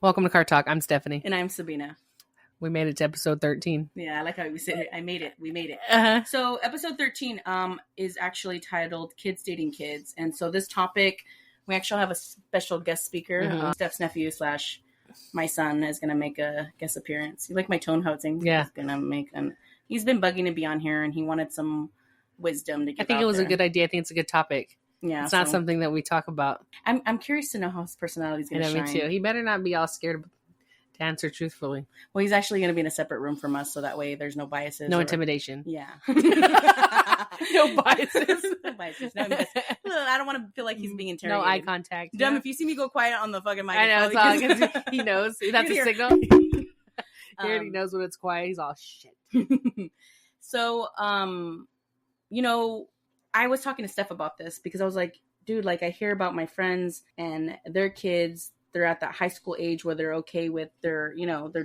Welcome to Car Talk. I'm Stephanie. And I'm Sabina. We made it to episode 13. Yeah, I like how you said it. I made it. We made it. Uh-huh. So episode 13 is actually titled Kids Dating Kids. And so this topic, we actually have a special guest speaker. Steph's nephew / my son is going to make a guest appearance. You like my tone, how it's saying? Yeah. He's going to make he's been bugging to be on here, and he wanted some wisdom to give I think out it was there. a good idea. I think it's a good topic. Yeah, it's not something that we talk about. I'm curious to know how his personality is going to shine. Me too. He better not be all scared to answer truthfully. Well, he's actually going to be in a separate room from us, so that way there's no biases. No intimidation. Yeah. No biases. No biases. No, I don't want to feel like he's being interrogated. No eye contact. Dumb, Yeah. if you see me go quiet on the fucking mic. I know. It's all because he knows. That's a signal. He already knows when it's quiet. He's all shit. So, I was talking to Steph about this because I was like, dude, like I hear about my friends and their kids. They're at that high school age where they're okay with their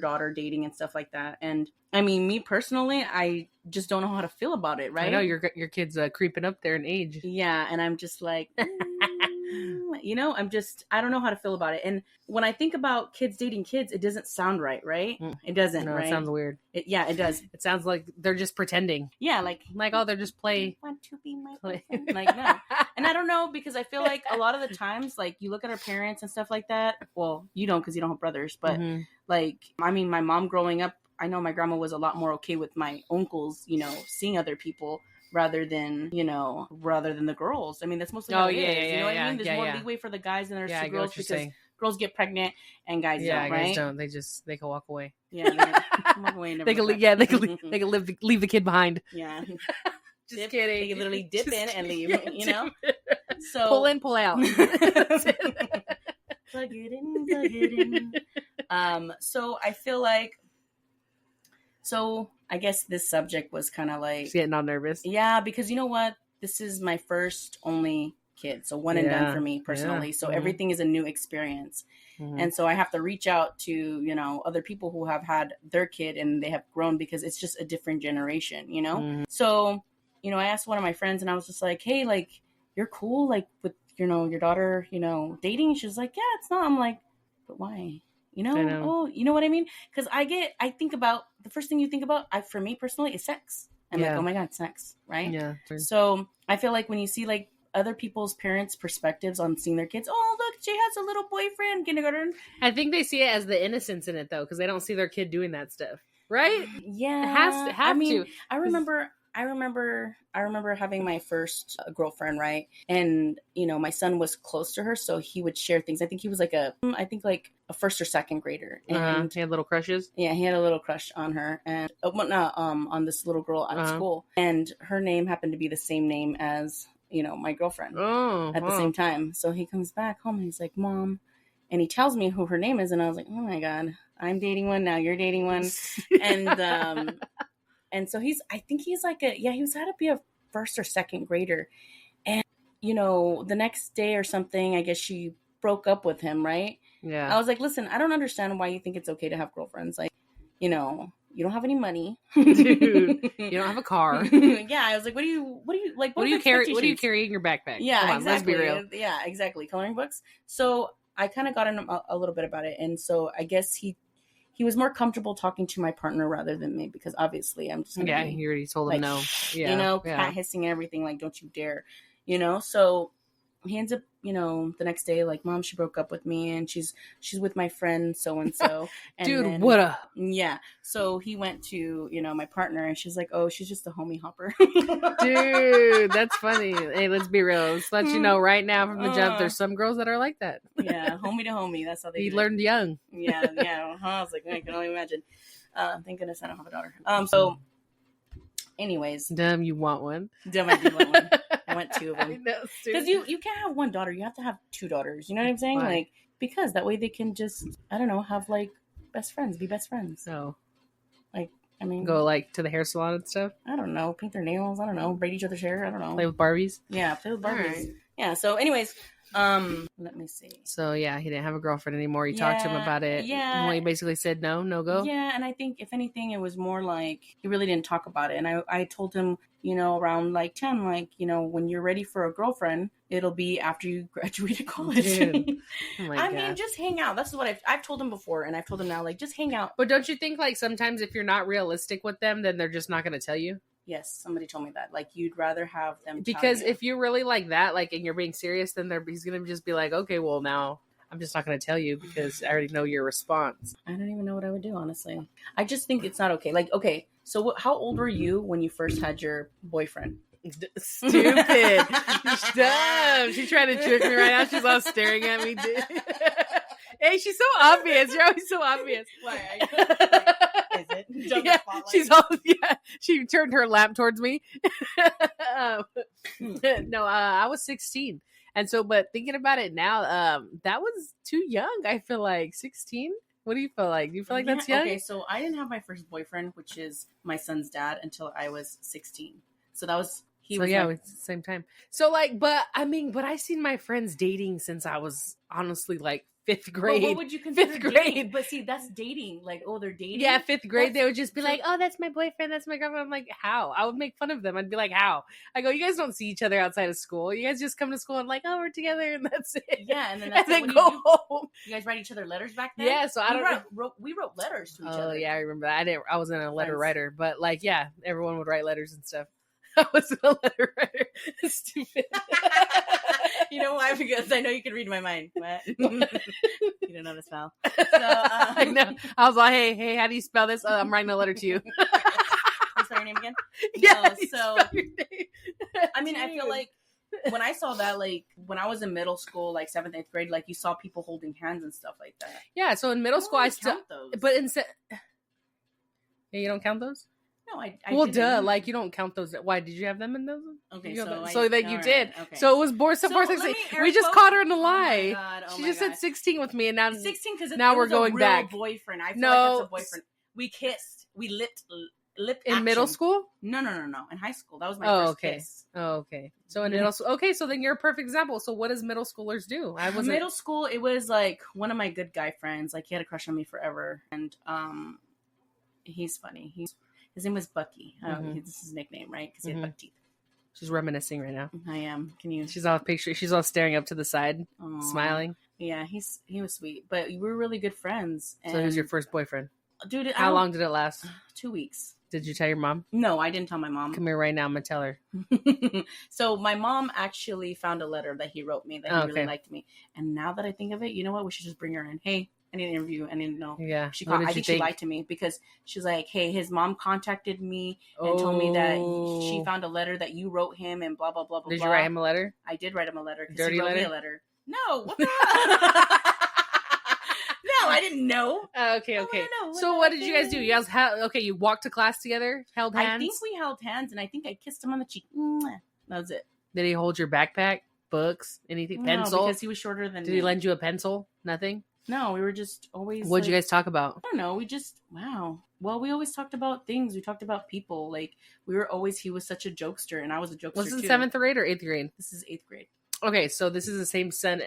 daughter dating and stuff like that. And I mean, me personally, I just don't know how to feel about it, right? I know your kid's creeping up there in age. Yeah, and I'm just like, I don't know how to feel about it. And when I think about kids dating kids, it doesn't sound right? It doesn't, No, right? it sounds weird. It does. It sounds like they're just pretending. Yeah, like oh, they're just I want to be my boyfriend. Like, no. And I don't know, because I feel like a lot of the times, like, you look at our parents and stuff like that. Well, you don't, because you don't have brothers. But, like, I mean, my mom growing up, I know my grandma was a lot more okay with my uncles, seeing other people rather than the girls. I mean, that's mostly how it is. You know what I mean? There's more leeway for the guys than there's for girls, because girls get pregnant and guys don't, right? Guys don't. They can walk away. Yeah, they walk away. They can leave the kid behind. Yeah. Just kidding. They can literally dip in and leave, So pull in, pull out. Plug it in. So I feel like, I guess this subject was kind of like... She's getting all nervous. Yeah, because you know what? This is my first only kid. So one and done for me personally. Yeah. So everything is a new experience. And so I have to reach out to, other people who have had their kid and they have grown, because it's just a different generation, So, I asked one of my friends, and I was just like, hey, like, you're cool, like, with, your daughter, dating? She's like, yeah, it's not. I'm like, but why? Oh, you know what I mean? Because I think about, the first thing you think about, for me personally, is sex. I'm like, oh my God, sex, right? Yeah. So I feel like when you see, like, other people's parents' perspectives on seeing their kids, oh, look, she has a little boyfriend, kindergarten. I think they see it as the innocence in it, though, because they don't see their kid doing that stuff, right? Yeah. It has to. I remember having my first girlfriend, right? And, my son was close to her, so he would share things. I think he was like a first or second grader. And he had little crushes? Yeah, he had a little crush on her, and on this little girl at school. And her name happened to be the same name as, my girlfriend at the same time. So he comes back home and he's like, Mom, and he tells me who her name is. And I was like, oh my God, I'm dating one. Now you're dating one. And so I think he's like he was had to be a first or second grader. And, the next day or something, I guess she broke up with him, right? Yeah. I was like, listen, I don't understand why you think it's okay to have girlfriends. Like, you don't have any money. Dude, you don't have a car. Yeah. I was like, what do you like? What do you carry in your backpack? Yeah, Come on, exactly. Let's be real. Yeah, exactly. Coloring books. So I kind of got in a little bit about it. And so I guess he was more comfortable talking to my partner rather than me, because obviously I'm just going to you already told him no. Yeah, cat hissing and everything, like, don't you dare, So he ends up, the next day, like, Mom, she broke up with me, and she's with my friend so-and-so. And dude, then, what up? Yeah. So he went to, my partner, and she's like, oh, she's just a homie hopper. Dude, that's funny. Hey, let's be real. Let's let you know right now from the jump, there's some girls that are like that. Yeah, homie to homie. That's how they He learned young. Yeah. I was like, I can only imagine. Thank goodness I don't have a daughter. So anyways. Dumb, you want one. Dumb, I do want one. I want two of them. I know, because you can't have one daughter. You have to have two daughters. You know what I'm saying? Why? Like, because that way they can just, I don't know, have like best friends, be best friends. So, like, I mean, go like to the hair salon and stuff. I don't know, paint their nails. I don't know, braid each other's hair. I don't know, play with Barbies. Yeah, play with Barbies. Right. Yeah. So, anyways, let me see. So yeah, he didn't have a girlfriend anymore. You talked to him about it. Yeah. Well, he basically said no go. Yeah, and I think if anything, it was more like he really didn't talk about it. And I told him, you know, around like 10, like, you know, when you're ready for a girlfriend, it'll be after you graduated college. Oh I mean, just hang out. That's what I've told him before, and I've told him now, like, just hang out. But don't you think, like, sometimes if you're not realistic with them, then they're just not going to tell you? Yes, somebody told me that. Like, you'd rather have them because if you're really like that, like, and you're being serious, then he's going to just be like, okay, well, now I'm just not going to tell you because I already know your response. I don't even know what I would do, honestly. I just think it's not okay. Like, okay, so how old were you when you first had your boyfriend? Stupid. Dumb. She's trying to trick me right now. She's all staring at me. Hey, she's so obvious. You're always so obvious. Why? Is it? Yeah, she's all, yeah. She turned her lamp towards me. No, I was 16. And so, but thinking about it now, that was too young. I feel like 16. What do you feel like? Do you feel like that's young? Okay, so I didn't have my first boyfriend, which is my son's dad, until I was 16. So that was it's the same time. So like, but I seen my friends dating since I was honestly like 5th grade. But what would you consider 5th grade? Dating? But see, that's dating. Like, oh, they're dating. Yeah, 5th grade, they would just be like, "Oh, that's my boyfriend. That's my girlfriend." I'm like, "How?" I would make fun of them. I'd be like, "How?" I go, "You guys don't see each other outside of school. You guys just come to school and like, oh, we're together, and that's it." Yeah, and then that's and then go home. You guys write each other letters back then. Yeah, so we wrote letters to each other. Oh yeah, I remember that. I wasn't a letter writer, but like, yeah, everyone would write letters and stuff. I wasn't a letter writer. Stupid. You know why? Because I know you can read my mind. What? You don't know how to spell. So, I know. I was like, hey, how do you spell this? I'm writing a letter to you. Can you spell your name again? Yeah. No, so, I mean, I feel like when I saw that, like, when I was in middle school, like 7th, 8th grade, like, you saw people holding hands and stuff like that. Yeah, so in middle school, I still... those. But yeah, you don't count those? No, I well, didn't. Like, you don't count those. Why, did you have them in those? Okay, you so that you right, did. Okay. So it was born so far 16. We just caught her in a lie. She just said 16 with me, and now 16 because now we're going back. Boyfriend. I feel like that's a boyfriend. We kissed. We lip in action. Middle school? No. In high school, that was my first kiss. Oh, okay. So in middle school, okay. So then you're a perfect example. So what does middle schoolers do? Middle school. It was like one of my good guy friends. Like he had a crush on me forever, and he's funny. His name was Bucky. This is his nickname, right? Because he had buck teeth. She's reminiscing right now. I am. Can you? She's all staring up to the side, smiling. Yeah, he was sweet, but we were really good friends. And so he was your first boyfriend? Dude, how long did it last? 2 weeks. Did you tell your mom? No, I didn't tell my mom. Come here right now. I'm gonna tell her. So my mom actually found a letter that he wrote me that he really liked me. And now that I think of it, you know what? We should just bring her in. Hey, I need an interview. I need to know. Yeah. I think she lied to me because she's like, hey, his mom contacted me and told me that she found a letter that you wrote him and blah, blah, blah, blah, Did you write him a letter? I did write him a letter. Dirty he wrote letter? Me a letter. No. What the hell? No, I didn't know. Okay. So what did you guys do? You guys you walked to class together, held hands? I think we held hands, and I think I kissed him on the cheek. That was it. Did he hold your backpack, books, anything, pencil? No, because he was shorter than me. Did he lend you a pencil? Nothing? No, we were just always... What'd you guys talk about? I don't know. Well, we always talked about things. We talked about people. Like, he was such a jokester, and I was a jokester, Was this 7th grade or 8th grade? This is 8th grade. Okay, so this is the same son.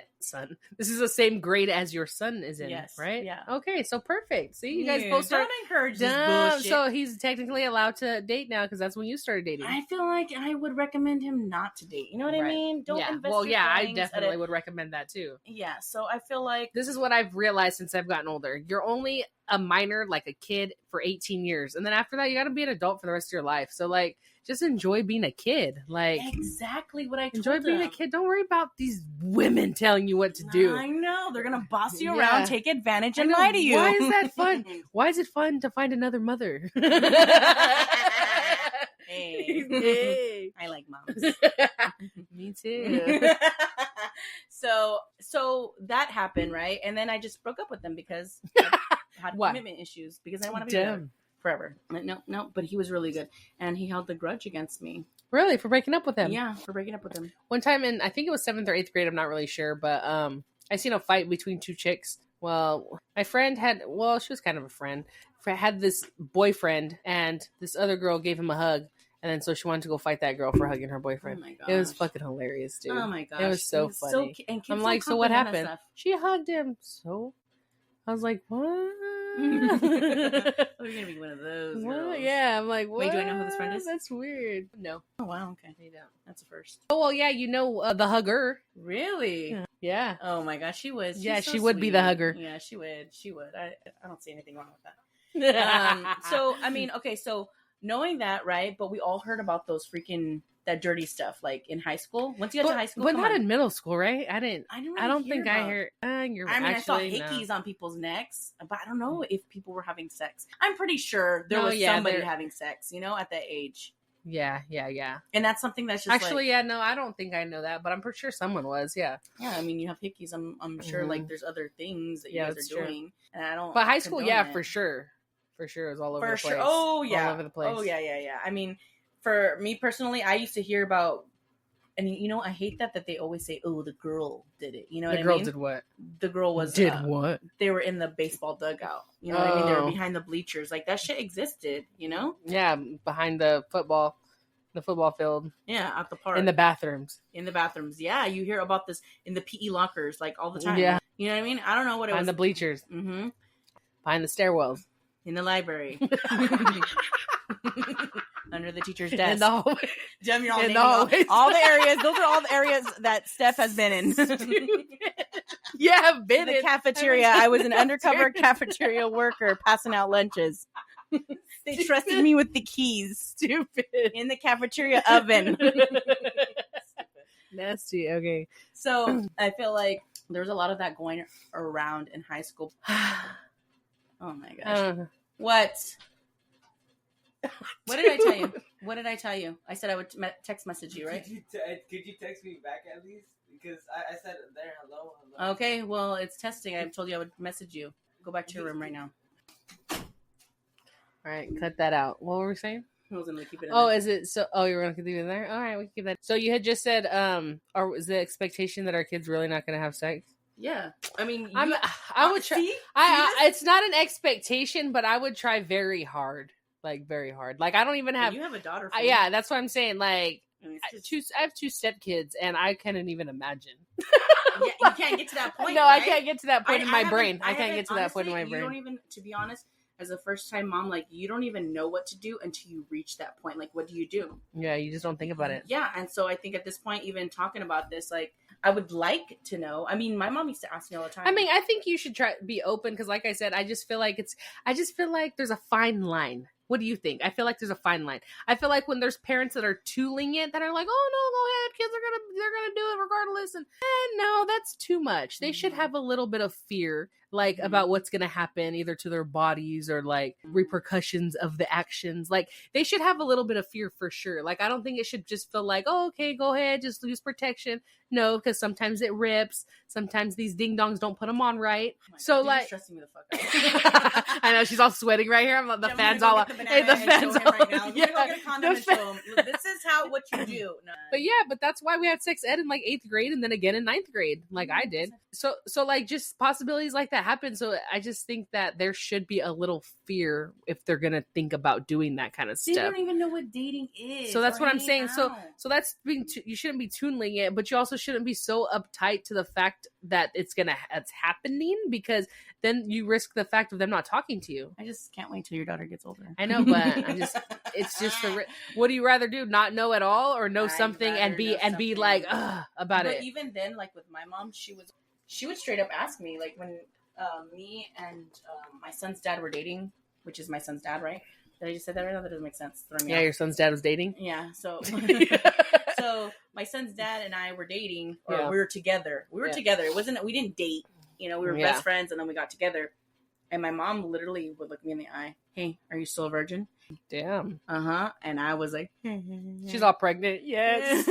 This is the same grade as your son is in, yes, right? Yeah. Okay, so perfect. See, you guys both don't encourage this bullshit. So he's technically allowed to date now because that's when you started dating. I feel like I would recommend him not to date. You know what I mean? Don't invest. Well, yeah, I definitely would recommend that too. Yeah, so I feel like this is what I've realized since I've gotten older. You're only a minor, like a kid, for 18 years, and then after that, you got to be an adult for the rest of your life. So like, just enjoy being a kid. Like exactly what I told enjoy being a kid. Don't worry about these women telling you what to do. I know they're gonna boss you around, take advantage, and lie to you. Why is that fun? Why is it fun to find another mother? Hey. I like moms. Me too. So that happened, right? And then I just broke up with them because I had commitment issues because I didn't want to be there forever. No, but he was really good, and he held the grudge against me. Really, for breaking up with him? Yeah, for breaking up with him. One time I think it was 7th or 8th grade. I'm not really sure, but I seen a fight between two chicks. Well, my friend she was kind of a friend. Had this boyfriend, and this other girl gave him a hug. And then so she wanted to go fight that girl for hugging her boyfriend. Oh my It was gosh. fucking hilarious, dude. Oh my gosh. It was so funny. And kids I'm don't like, so what comprehend that happened? stuff. She hugged him. So I was like, what? Oh, you're gonna be one of those What? girls. Yeah, I'm like, what? Wait, do I know who this friend is? That's weird. No, Oh wow, okay. I don't. That's a first. Oh well, yeah, you know the hugger. Really? Yeah. Oh my gosh, she would. She's Yeah, so she would be the sweet. hugger. Yeah, she would. She would. I don't see anything wrong with that. So I mean, okay, so knowing that, right? But we all heard about those freaking that dirty stuff, like in high school. Once you got to high school, but come not on. in middle school, right? I didn't. didn't I don't really think hear I about- heard. You're I mean, actually, I saw hickeys no. on people's necks, but I don't know if people were having sex. I'm pretty sure there No, was yeah, somebody there- having sex, at that age. Yeah. And that's something that's just Actually, yeah, no, I don't think I know that, but I'm pretty sure someone was. Yeah. yeah. I mean, you have hickeys. I'm sure like Mhm. there's other things that you Yeah, guys that's are true. doing, and I don't. But high school, condone yeah, it. for sure. For sure, it was all over For the place. sure. Oh yeah. All over the place. Oh yeah. I mean, for me personally, I used to hear about, and I hate that they always say, "Oh, the girl did it." You know what The I girl mean? did what? The girl was Did what? They were in the baseball dugout. You know what I mean? They were Oh. behind the bleachers. Like that shit existed. Yeah, behind the football field, Yeah, at the park, in the bathrooms. in the bathrooms. Yeah, you hear about this in the PE lockers like all the time. Yeah. You know what I mean? I don't know what it Behind the was. bleachers, Mm-hmm. behind the stairwells, In the library. Under the teacher's in desk. the hallway. Jem, you're all in naming the hallways. all the areas. Those are all the areas that Steph has been in. Yeah, I've been The in cafeteria. I was an undercover cafeteria worker passing out lunches. They trusted me with the keys Stupid. in the cafeteria oven. Nasty. Okay. So I feel like there's a lot of that going around in high school. Oh my gosh. What? What did I tell you? What did I tell you? I said I would text message you, right? Could you text me back at least? Because I said there, hello. Okay, well, it's testing. I told you I would message you. Go back to your room right now. All right, cut that out. What were we saying? I was gonna keep it in Oh, there. is it so? Oh, you were gonna keep it in there. All right, we can keep that. So you had just said, or was the expectation that our kids really not gonna have sex? Yeah. I mean, I would try. See? It's not an expectation, but I would try very hard, like very hard. Like I don't even have. You have a daughter. Yeah, that's what I'm saying. Like And it's just- I have two stepkids, and I couldn't even imagine. yeah, you can't get to that point. No, I right? can't get to that point in my haven't- brain. I can't haven't- get to that point in my honestly, You don't brain. even, to be honest, as a first time mom, like you don't even know what to do until you reach that point. Like, what do you do? Yeah, you just don't think about it. Yeah, and so I think at this point, even talking about this, like I would like to know. I mean, my mom used to ask me all the time. I mean, I think you should try be open because, like I said, I just feel like there's a fine line. What do you think? I feel like there's a fine line. I feel like when there's parents that are too lenient, that are like, "Oh no, go ahead, kids they're gonna do it regardless," and no, that's too much. They should have a little bit of fear, like about what's gonna happen, either to their bodies or like repercussions of the actions. Like they should have a little bit of fear for sure. Like I don't think it should just feel like, "Oh, okay, go ahead, just use protection." No, because sometimes it rips. Sometimes these ding dongs don't put them on right. Oh my So, God, you're like- stressing me the fuck out. I know she's all sweating right here. The I'm fans gonna go all get the hey, the banana and fans show him all right now. I'm yeah. gonna go get a condom The and show him. This is what you do. No. But that's why we had sex ed in like 8th grade and then again in 9th grade, like I did. So like just possibilities like that happen. So I just think that there should be a little fear if they're gonna think about doing that kind of They stuff. don't even know what dating is. So that's or what I'm hanging saying. So out. that's you shouldn't be tuning it, but you also shouldn't be so uptight to the fact that it's happening, because then you risk the fact of them not talking to you. I just can't wait till your daughter gets older. I know, but it's just what do you rather do? Not know at all, or know I'd something and rather be know be something. like about But it. even then, like with my mom, she would straight up ask me, like when me and my son's dad were dating, which is my son's dad, right? Did I just say that right now? That doesn't make sense. Throw me Yeah, off. your son's dad was dating. Yeah. So, so my son's dad and I were dating, or Yeah. we were together. We were Yeah. together. It wasn't. We didn't date. We were Yeah. best friends, and then we got together. And my mom literally would look me in the eye. Hey, are you still a virgin? Damn, And I was like, she's all pregnant. Yes.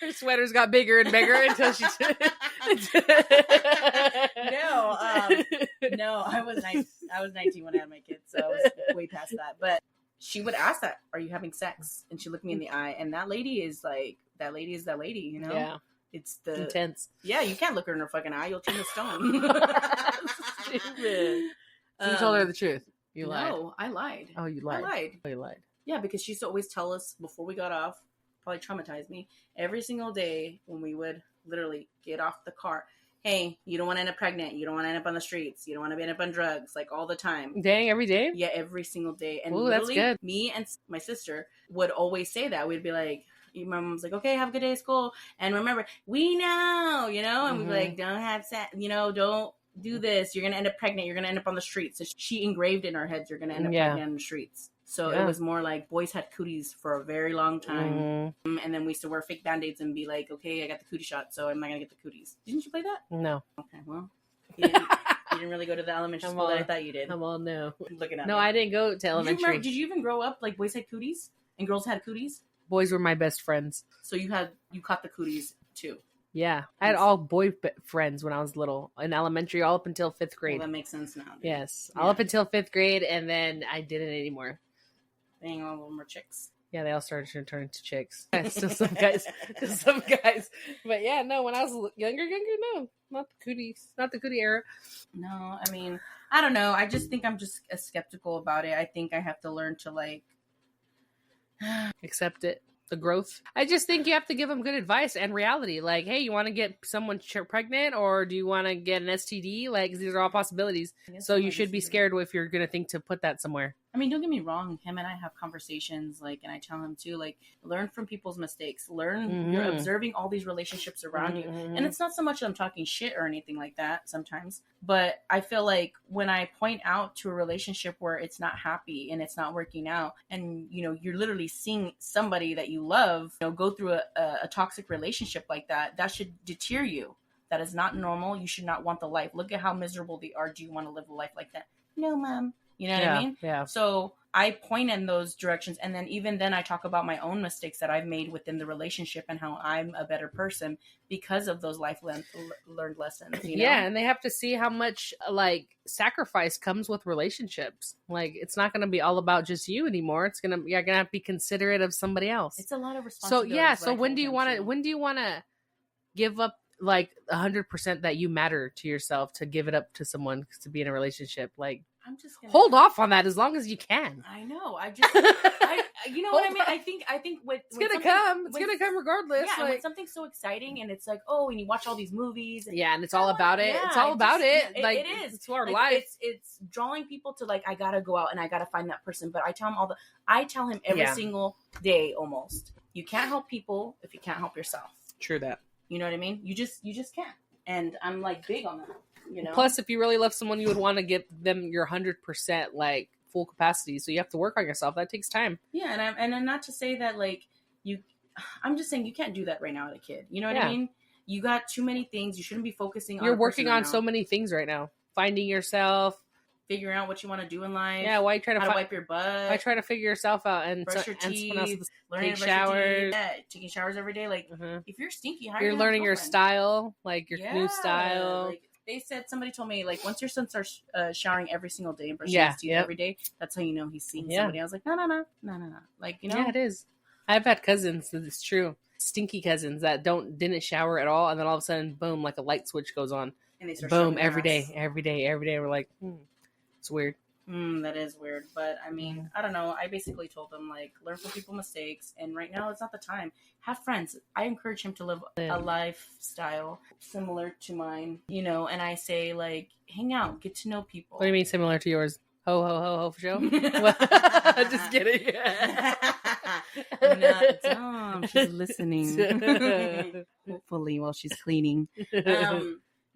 Her sweaters got bigger and bigger until she. No, I was 19 when I had my kids, so I was way past that. But she would ask that, "Are you having sex?" And she looked me in the eye, and that lady is that lady, Yeah, It's the intense. yeah. You can't look her in her fucking eye; you'll turn to stone. Stupid. So you told her the truth. You lied. No, I lied. Oh, you I lied. lied. Oh, you lied. Yeah, because she used to always tell us before we got off, probably traumatized me, every single day when we would literally get off the car. Hey, you don't want to end up pregnant. You don't want to end up on the streets. You don't want to end up on drugs, like all the time. Dang, every day? Yeah, every single day. And Ooh, that's literally, good. me and my sister would always say that. We'd be like, my mom's like, okay, have a good day at school. And remember, we know, you know, and we'd be like, don't have sex, you know, don't do this. You're going to end up pregnant. You're going to end up on the streets. So she engraved in our heads, you're going to end up pregnant on the streets. So it was more like boys had cooties for a very long time. And then we used to wear fake Band-Aids and be like, okay, I got the cootie shot, so am I going to get the cooties? Didn't you play that? No. Okay, well, you didn't really go to the elementary school that I thought you did. I'm all no. Looking at No, me. I didn't go to elementary. Did you even grow up like boys had cooties and girls had cooties? Boys were my best friends. So you caught the cooties too. Yeah. I had all boy friends when I was little in elementary, all up until 5th grade. Well, that makes sense now. Dude. Yes. All up until 5th grade, and then I didn't anymore. Dang, all of them were chicks. Yeah, they all started to turn into chicks. Still some guys. But yeah, no, when I was younger, no. Not the cooties. Not the cootie era. No, I mean, I don't know. I just think I'm just skeptical about it. I think I have to learn to like accept it. The growth. I just think you have to give them good advice and reality. Like, hey, you want to get someone pregnant, or do you want to get an STD? Like, these are all possibilities. So you should be scared if you're going to think to put that somewhere. I mean, don't get me wrong. Him and I have conversations, like, and I tell him too, like, learn from people's mistakes. Learn. You're observing all these relationships around you, and it's not so much that I'm talking shit or anything like that sometimes, but I feel like when I point out to a relationship where it's not happy and it's not working out, and you know, you're literally seeing somebody that you love, you know, go through a toxic relationship like that, that should deter you. That is not normal. You should not want the life. Look at how miserable they are. Do you want to live a life like that? No, Mom. You know what I mean? Yeah. So I point in those directions. And then even then I talk about my own mistakes that I've made within the relationship and how I'm a better person because of those life learned lessons. You know? Yeah. And they have to see how much like sacrifice comes with relationships. Like, it's not going to be all about just you anymore. It's going to, you're going to have to be considerate of somebody else. It's a lot of responsibility. So yeah. So when do you want to give up like 100% that you matter to yourself to give it up to someone to be in a relationship? Like, I'm just gonna hold off on that as long as you can. I know. You know what I mean? I think it's gonna come. It's gonna come regardless. Yeah, like, when something's so exciting and it's like, oh, and you watch all these movies. And, yeah, and it's all about it. Yeah, it's all about it. Yeah, like, it is. It's our like, life. It's drawing people to like, I gotta go out and I gotta find that person. But I tell him every single day almost. You can't help people if you can't help yourself. True that. You know what I mean? You just can't. And I'm like big on that. You know? Plus, if you really love someone, you would want to give them your 100% like full capacity. So you have to work on yourself. That takes time. Yeah, and I'm not to say that like I'm just saying you can't do that right now as a kid. You know what I mean? You got too many things. You shouldn't be focusing on. You're working on so many things right now. Finding yourself, figuring out what you want to do in life. Yeah, why you trying to wipe your butt? Why try to figure yourself out and brush your teeth, take showers, taking showers every day. Like if you're stinky, how are you're learning your style, like your new style. Like, they said, somebody told me, like, once your son starts showering every single day and brushing his teeth every day, that's how you know he's seeing somebody. I was like, no. Like, you know? Yeah, it is. I've had cousins, it's true. Stinky cousins that didn't shower at all, and then all of a sudden, boom, like a light switch goes on. And they start boom, every day. We're like, it's weird. That is weird. But, I mean, I don't know. I basically told them, like, learn from people's mistakes. And right now, it's not the time. Have friends. I encourage him to live a lifestyle similar to mine, you know. And I say, like, hang out. Get to know people. What do you mean similar to yours? Ho, ho, ho, ho, for show? Just kidding. Not dumb. She's listening. Hopefully while she's cleaning.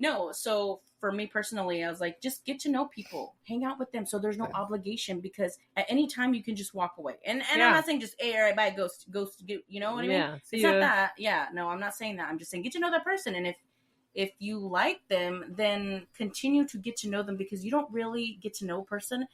No, so for me personally, I was like, just get to know people, hang out with them, so there's no obligation, because at any time you can just walk away. And I'm not saying just, hey, all right, bye, ghost, you know what I mean? Yeah, it's not that. Yeah, no, I'm not saying that. I'm just saying get to know that person, and if you like them, then continue to get to know them, because you don't really get to know a person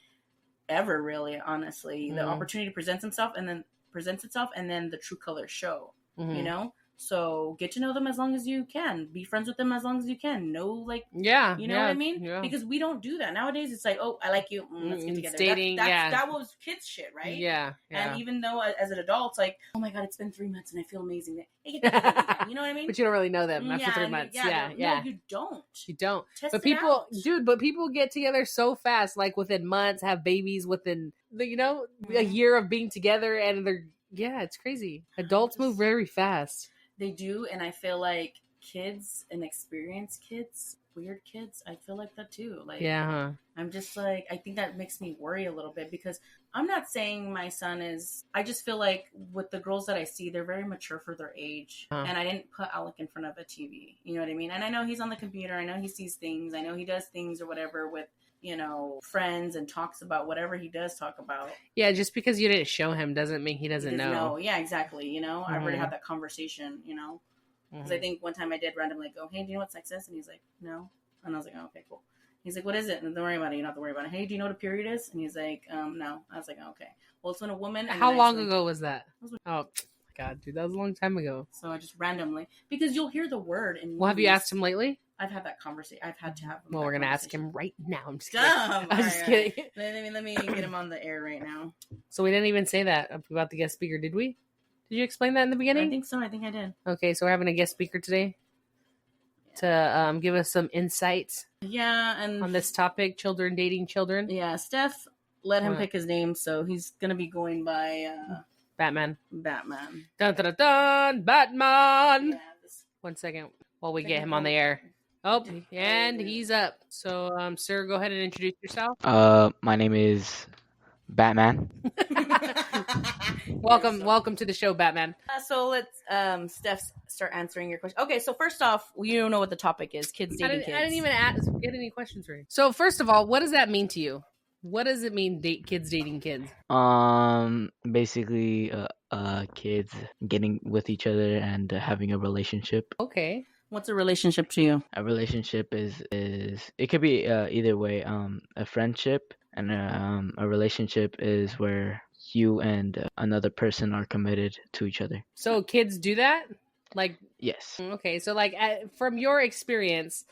ever, really, honestly. The opportunity presents itself, and then the true colors show. You know, So get to know them as long as you can. Be friends with them as long as you can. Know, like, Yeah. you know what I mean? Yeah. Because we don't do that. Nowadays, it's like, oh, I like you. Let's get together. Dating, that was kids shit, right? Yeah. And even though as an adult, it's like, oh my God, it's been 3 months and I feel amazing. Hey, get that you know what I mean? But you don't really know them after 3 months. Yeah. No, you don't. You don't. Test but people get together so fast, like within months, have babies within, a year of being together, and it's crazy. Adults move very fast. They do, and I feel like kids and experienced kids, weird kids, I feel like that too. Like, I'm just like, I think that makes me worry a little bit, because I'm not saying my son is, I just feel like with the girls that I see, they're very mature for their age. And I didn't put Alec in front of a TV. You know what I mean? And I know he's on the computer. I know he sees things. I know he does things or whatever with, friends, and talks about whatever he does talk about. Yeah, just because you didn't show him doesn't mean he doesn't know. Yeah, exactly. I already had that conversation, because I think one time I did randomly go, hey, do you know what sex is? And he's like, no. And I was like, oh, okay, cool. He's like, what is it? And don't worry about it. You don't have to worry about it. Hey, do you know what a period is? And he's like, no. I was like, oh, okay. Well, it's when a woman. How long ago was that? Oh, God, dude, that was a long time ago. So I just randomly, because you'll hear the word. Well, have you asked him lately? I've had that conversation. I've had to have. Well, we're gonna ask him right now. I'm just kidding. I'm just kidding. Let me get him on the air right now. So we didn't even say that about the guest speaker, did we? Did you explain that in the beginning? I think so. I think I did. Okay, so we're having a guest speaker today to give us some insights. Yeah, and on this topic, children dating children. Yeah, Steph let him pick his name, so he's gonna be going by Batman. Batman. Dun dun dun dun. Batman. Yeah, 1 second while we get him on the air. Oh, and he's up. So, sir, go ahead and introduce yourself. My name is Batman. Welcome to the show, Batman. So let's Steph start answering your question. Okay, so first off, you don't know what the topic is. Kids dating kids. I didn't even get any questions ready. So first of all, what does that mean to you? What does it mean, kids dating kids? Basically, kids getting with each other and having a relationship. Okay. What's a relationship to you? A relationship is it could be either way. A friendship and a relationship is where you and another person are committed to each other. So kids do that? Like, yes. Okay, so like from your experience,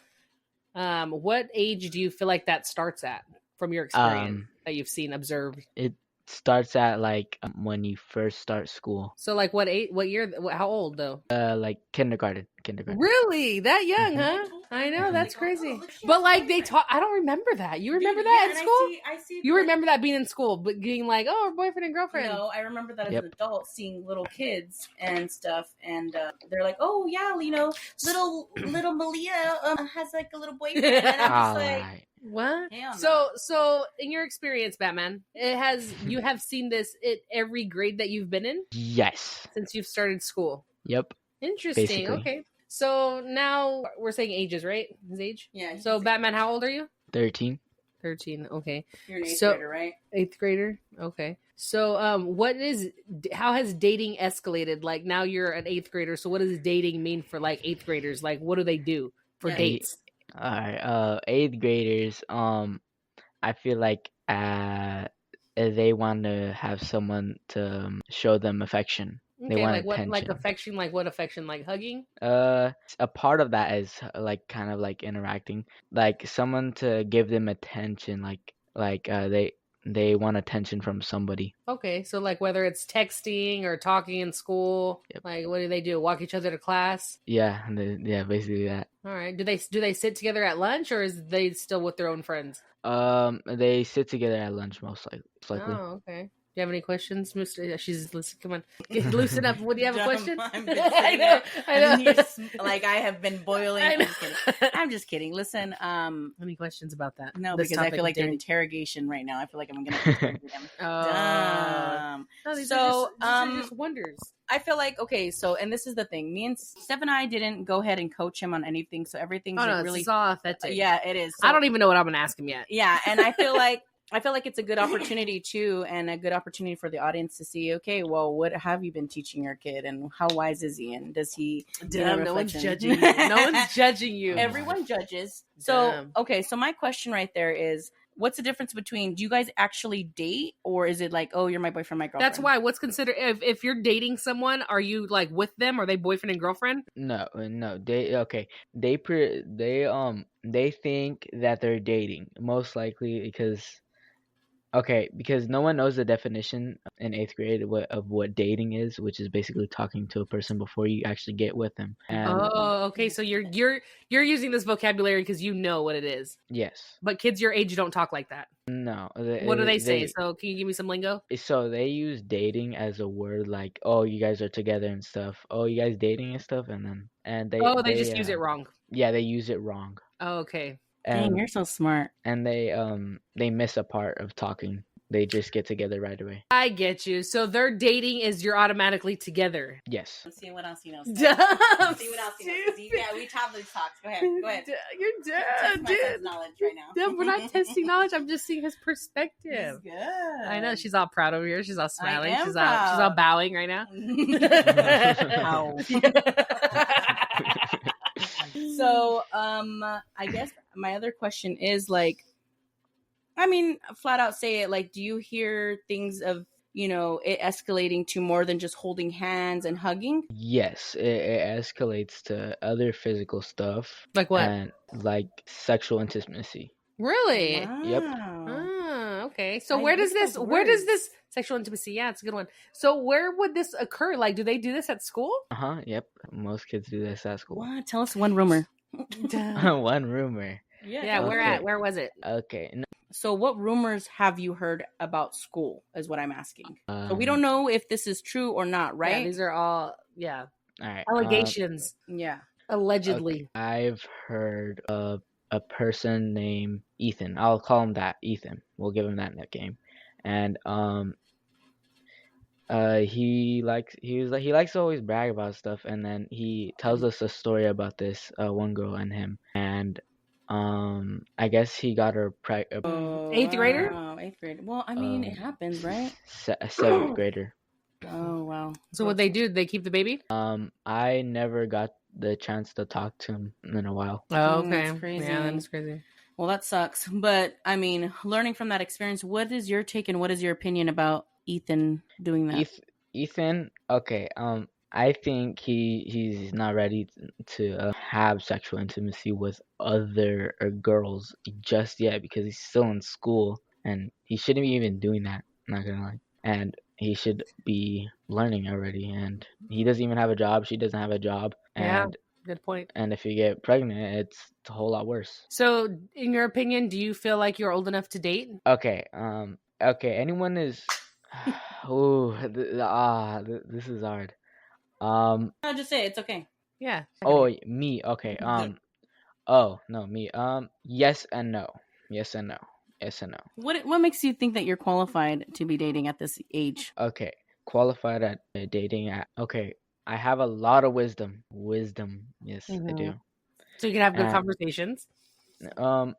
what age do you feel like that starts at? From your experience that you've seen, observed? It starts at like when you first start school. So like what year, how old though? Like kindergarten. Really? That young, huh? I know, that's crazy. But like they taught, I don't remember that. You remember that in school? I see you remember that being in school, but being like, oh, boyfriend and girlfriend. No, I remember that as an adult, seeing little kids and stuff, and they're like, oh yeah, little Malia has like a little boyfriend, and I'm just like, what? So in your experience, Batman, you have seen this at every grade that you've been in? Yes. Since you've started school. Yep. Interesting. Basically. Okay. So now we're saying ages, right? His age? Yeah. So Batman, how old are you? 13. 13. Okay. You're an 8th grader, right? 8th grader. Okay. So how has dating escalated? Like now you're an 8th grader. So what does dating mean for like 8th graders? Like what do they do for dates? All right. 8th graders. I feel like they want to have someone to show them affection. Okay, they want like attention. What, like affection, like what affection, like hugging? A part of that is like kind of like interacting, like someone to give them attention, like they want attention from somebody. Okay, so like whether it's texting or talking in school, like what do? Walk each other to class? Yeah, basically that. All right. Do they sit together at lunch, or is they still with their own friends? They sit together at lunch most likely. Oh, okay. Do you have any questions, Mr.? She's listening. Come on, loosen up. What do you have a question? I know. Like I have been boiling. I'm just kidding. Listen. Any questions about that? No, because I feel like they're interrogation right now. I feel like I'm gonna interview them. No, these are just wonders. I feel like so, and this is the thing. Me and Steph and I didn't go ahead and coach him on anything, so everything's really it's all authentic. Yeah, it is. So, I don't even know what I'm gonna ask him yet. Yeah, and I feel like. It's a good opportunity too, and a good opportunity for the audience to see, okay, well, what have you been teaching your kid, and how wise is he, and does he? No one's judging you. No one's judging you. Everyone judges. So, okay, so my question right there is, what's the difference between, do you guys actually date, or is it like, oh, you're my boyfriend, my girlfriend? That's why. What's considered if you're dating someone? Are you like with them? Are they boyfriend and girlfriend? No, no. They think that they're dating, most likely because no one knows the definition in 8th grade of what dating is, which is basically talking to a person before you actually get with them. And Oh, okay. So you're using this vocabulary because you know what it is. yes, But kids your age don't talk like that. no. What do they say? So can you give me some lingo? So they use dating as a word like, oh, you guys are together and stuff. Oh, you guys dating and stuff, and They just use it wrong. Yeah, they use it wrong. Oh, okay. Dang, And you're so smart. and they miss a part of talking. They just get together right away. I get you. So their dating is you're automatically together. Yes. Let's see what else he knows. Dumb, Let's see what else he knows. stupid. Yeah, we have these talks. Go ahead. Go ahead. You're Test dumb, my son's dude. knowledge right now. Dumb, we're not testing knowledge. I'm just seeing his He's perspective. good. I know she's all proud over here. She's all smiling. am She's all proud. bowing right now. Ow. So, I guess my other question is like, I mean, flat out say it. Like, do you hear things of, it escalating to more than just holding hands and hugging? Yes, it escalates to other physical stuff Like what? and like sexual intimacy. Really? Yep. Ah, okay. So I where does get this those where does words. this sexual intimacy? Yeah, it's a good one. So where would this occur? Like, do they do this at school? Yep. Most kids do this at school. What? Tell us one rumor. One rumor. Yeah, where Okay. at? Where was it? Okay. So, what rumors have you heard about school? Is what I'm asking. So we Um, don't know if this is true or not, Yeah, right? these are all All right. allegations. Yeah. Allegedly. Okay. I've heard of a person named Ethan. I'll call him that, Ethan. We'll give him that nickname. And he likes to always brag about stuff, and then he tells us a story about this one girl and him, and I guess he got her Oh, Eighth grader? Wow, 8th grade. Well, I mean, it happens, right? a 7th grader. Oh, wow. So what they do? They keep the baby? I never got the chance to talk to him in a while. Oh, okay. That's crazy. Yeah, that's crazy. Well, that sucks. But I mean, learning from that experience, what is your take and what is your opinion about Ethan doing that? Ethan, okay. I think he's not ready to have sexual intimacy with other girls just yet because he's still in school and he shouldn't be even doing that. Not gonna lie, and he should be learning already. And he doesn't even have a job. She doesn't have a job. Yeah. And Good point. and if you get pregnant, it's a whole lot worse. So, in your opinion, do you feel like you're old enough to date? Okay. Okay. Anyone is. Ooh. This is hard. No, just say it. It's okay. Yeah. Oh, me. Okay. Oh no, me. Yes and no. Yes and no. Yes and no. What makes you think that you're qualified to be dating at this age? Okay. Qualified at dating at. Okay. I have a lot of wisdom. Yes, I do. So you can have good And- conversations.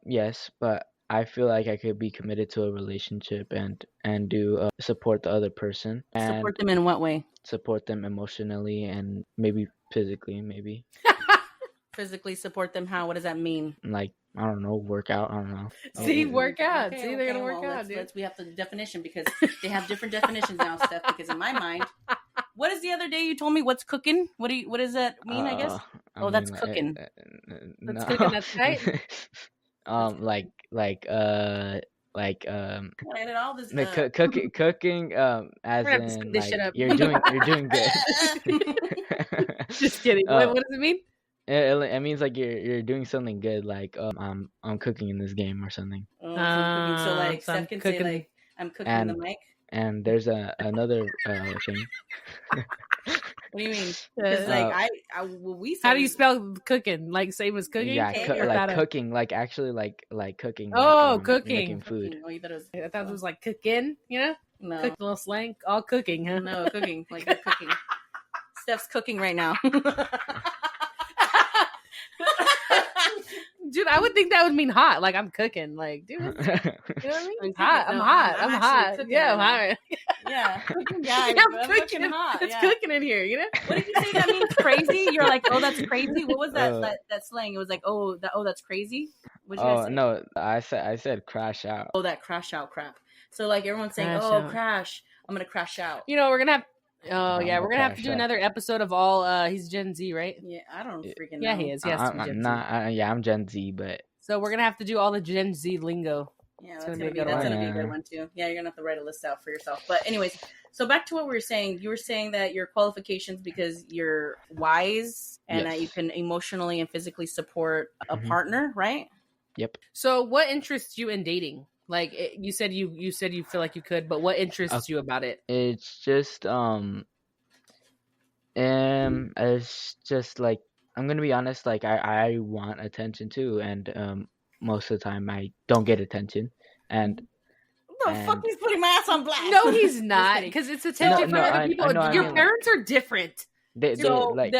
Yes, but I feel like I could be committed to a relationship and do support the other person and Support them in what way? support them emotionally and maybe physically, maybe Physically support them how? What does that mean? like I don't know, work out. I don't know. See, Oh, work out. Okay, See, they're gonna okay, work well, out, dude. we have the definition because they have different definitions now, Steph. Because in my mind, what is the other day you told me? What's cooking? What does that mean? I guess. I Oh, that's mean, cooking. That's no. cooking, that's right. Like Edit all this. no, cooking as We're gonna have to speed in this like shit up. you're doing good. Just kidding. What does it mean? It means like you're doing something good, like I'm cooking in this game or something. So like So I'm Steph can say cooking- like I'm cooking in the And- mic. And there's another thing. What do you mean? Because like we. How do you spell cooking? Like same as cooking? Yeah, Okay, Or like that a- cooking, like actually like cooking. Oh, like, cooking. making food. Oh, you thought it was I thought it was like cooking, you know? no, Cook a little slang. All cooking, huh? no cooking. Like you're cooking. Steph's cooking right now. Dude, I would think that would mean hot. Like I'm cooking. Like, dude, you know what I mean? I'm Hot. cooking. I'm No, hot. I'm I'm actually hot. cooking Yeah, I'm right hot. Yeah, cooking Yeah, guy. I'm I'm cooking. fucking hot. It's Yeah. cooking in here, you know? What did you say that means? Crazy? You're like, oh, that's crazy. What was that? Uh, That slang? It was like, oh, that's crazy. What did you guys Oh say? no, I said crash out. Oh, that crash out crap. So like everyone's saying, Crash oh, out. crash. I'm gonna crash out. You know, we're gonna have oh I'm yeah, a we're gonna have to crash do out. another episode of all he's Gen Z, right? Yeah, I don't freaking know. Yeah, he is. He has to be I'm Gen Z. not. Yeah, I'm Gen Z, but So we're gonna have to do all the Gen Z lingo. Yeah, It's that's gonna gonna be be a good that's one. gonna be a good one too. Yeah, you're gonna have to write a list out for yourself. But anyways, so back to what we were saying. You were saying that your qualifications because you're wise and that you Yes. can emotionally and physically support a Mhm. partner, right? yep. So what interests you in dating? Like you said you said you feel like you could, but what interests you about it? It's just it's just like I'm gonna be honest. Like I want attention too, and most of the time I don't get attention, and What the fuck? And- He's putting my ass on blast. No, he's Just not, kidding. because it's attention No, from other I people. know, I Your mean, like- parents are different. they So like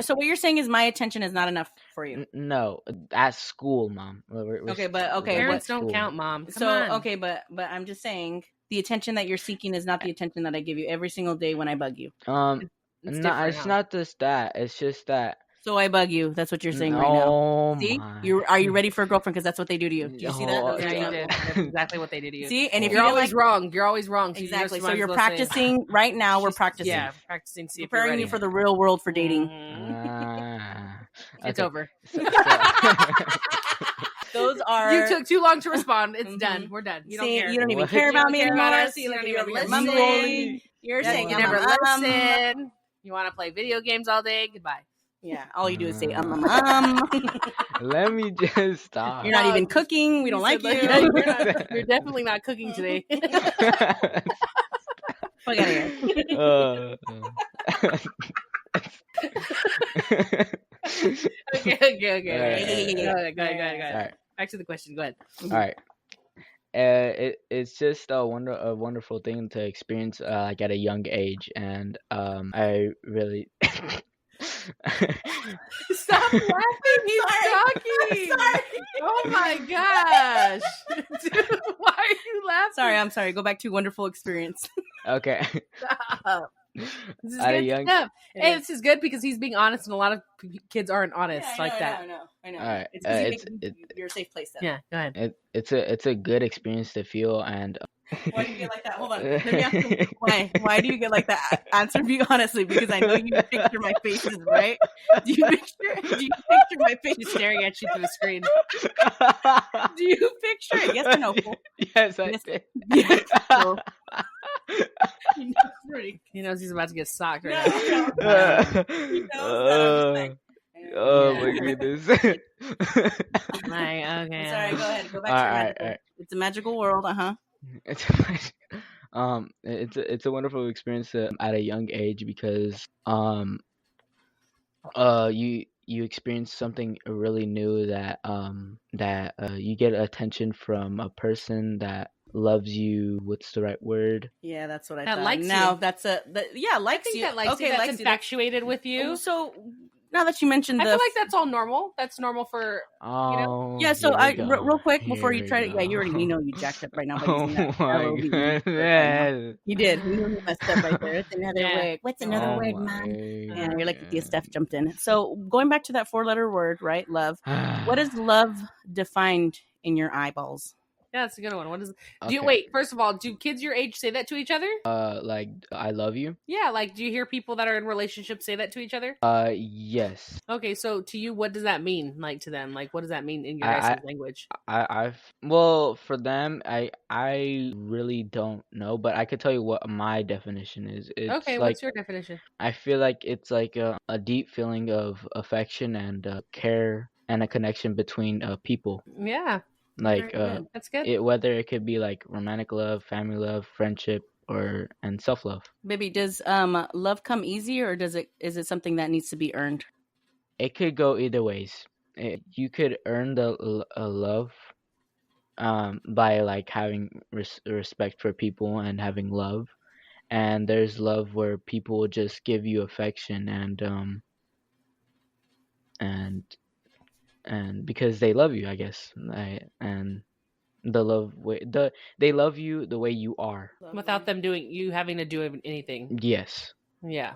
so what you're saying is my attention is not enough for you. no at school, mom. We're Okay, but okay, we're at Parents don't school. count, mom. Come So on. okay, but I'm just saying the attention that you're seeking is not the attention that I give you every single day when I bug you. It's No, different, it's huh? not just that. It's just that. So I bug you. That's what you're saying right now. Oh See, my. are you ready for a girlfriend? Because that's what they do to you. Do you see that? Oh, Those Yeah, are you your- did. That's exactly what they did to you. See, and if You're you always like, wrong. You're always wrong. So you exactly. just So might you're as well say- practicing right now. We're practicing. Yeah, practicing. See if you're Preparing ready. you for the real world for dating. Mhm. It's Okay, over. so- Those are You took too long to respond. It's Mhm. done. We're done. You don't See, care. you don't even What? care You about don't me care anymore. about us. See, You look don't at even you, listen. mumbling. You're Yeah, saying you never um. listen. You want to play video games all day? Goodbye. Yeah, all you do is say Let me just stop. You're not even cooking. We don't like you. You're definitely not cooking today. Fuck out of here. Okay. All right. Go ahead. All right. Back to the question. Go ahead. All right. It's just a wonderful thing to experience like at a young age, and I really Stop laughing. He's talking. Sorry. Oh my gosh. Dude, why are you laughing? Sorry, I'm sorry. Go back to wonderful experience. okay. Stop. This is At a good young- stuff. Hey, this is good because he's being honest, and a lot of kids aren't honest like that. I know. All right. It's 'cause you It's think you're a safe place then. Yeah, go ahead. it's a good experience to feel, and Why do you get like that? Hold on. Let me ask you why. Why do you get like that? Answer me honestly, because I know you picture my faces, right? Do you picture my face? She's staring at you through the screen. Do you picture it? Yes or no? Fool? yes, I Yes. did. Yes. No. He knows already. He knows he's about to get socked right No, now. no. He knows that. I'm just like, Oh Yeah. my goodness. Like, okay. Sorry, go ahead. Go back to your Alright, magical. alright. It's a magical world, It's it's a wonderful experience at a young age because you experience something really new that you get attention from a person that loves you. What's the right word? Yeah, that's what I That thought. likes now you. that's yeah, I likes think you. that likes okay, you, that's likes you. That's- infatuated with you. So now that you mentioned I the feel like that's all normal. That's normal for Oh, yeah, so here we real go. quick before you Here try we to you already go. know you jacked up right now by Oh using that my LOVE. goodness. You did. You knew you messed up right there. It's another Yeah. word. What's another Oh word, my Mom? Yeah, you're lucky goodness. Steph jumped in. So going back to that 4-letter word, right? Love. What is love defined in your eyeballs? yeah, that's a good one. What is do you Okay. wait, first of all, do kids your age say that to each other? Like I love you. Yeah, like do you hear people that are in relationships say that to each other? Yes. Okay, so to you, what does that mean? Like to them, like what does that mean in your I- guys' language? Well, for them, I really don't know, but I could tell you what my definition is. It's Okay, like what's your definition? I feel like it's like a deep feeling of affection and care and a connection between people. Yeah, Like Very good. that's good. whether it could be like romantic love, family love, friendship, and self love. Baby, does love come easy or is it something that needs to be earned? It could go either ways. You could earn the love by like having respect for people and having love, and there's love where people just give you affection and and because they love you, I guess. And the they love you the way you are. Without them having to do anything. Yes. Yeah.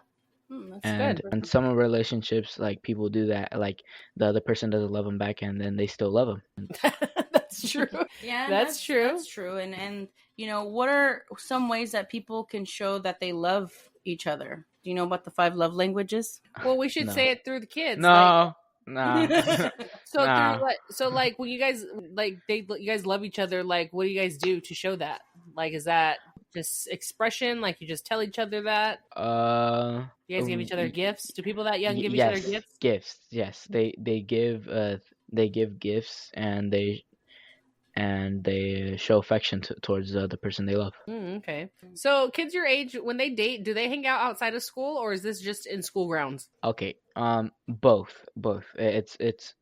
That's And good. in some relationships, like people do that, like the other person doesn't love them back, and then they still love them. That's true. Yeah, That's true. That's true. And what are some ways that people can show that they love each other? Do you know about the 5 love languages? Well, we should No. say it through the kids. No. Nah. So Nah. so like when you guys you guys love each other, like what do you guys do to show that? Like is that just expression? Like you just tell each other that? You guys give each other gifts? Do people that young give each other gifts? Gifts. Yes. They give gifts, and they show affection towards the person they love. Okay. So kids your age, when they date, do they hang out outside of school, or is this just in school grounds? Okay. Both. It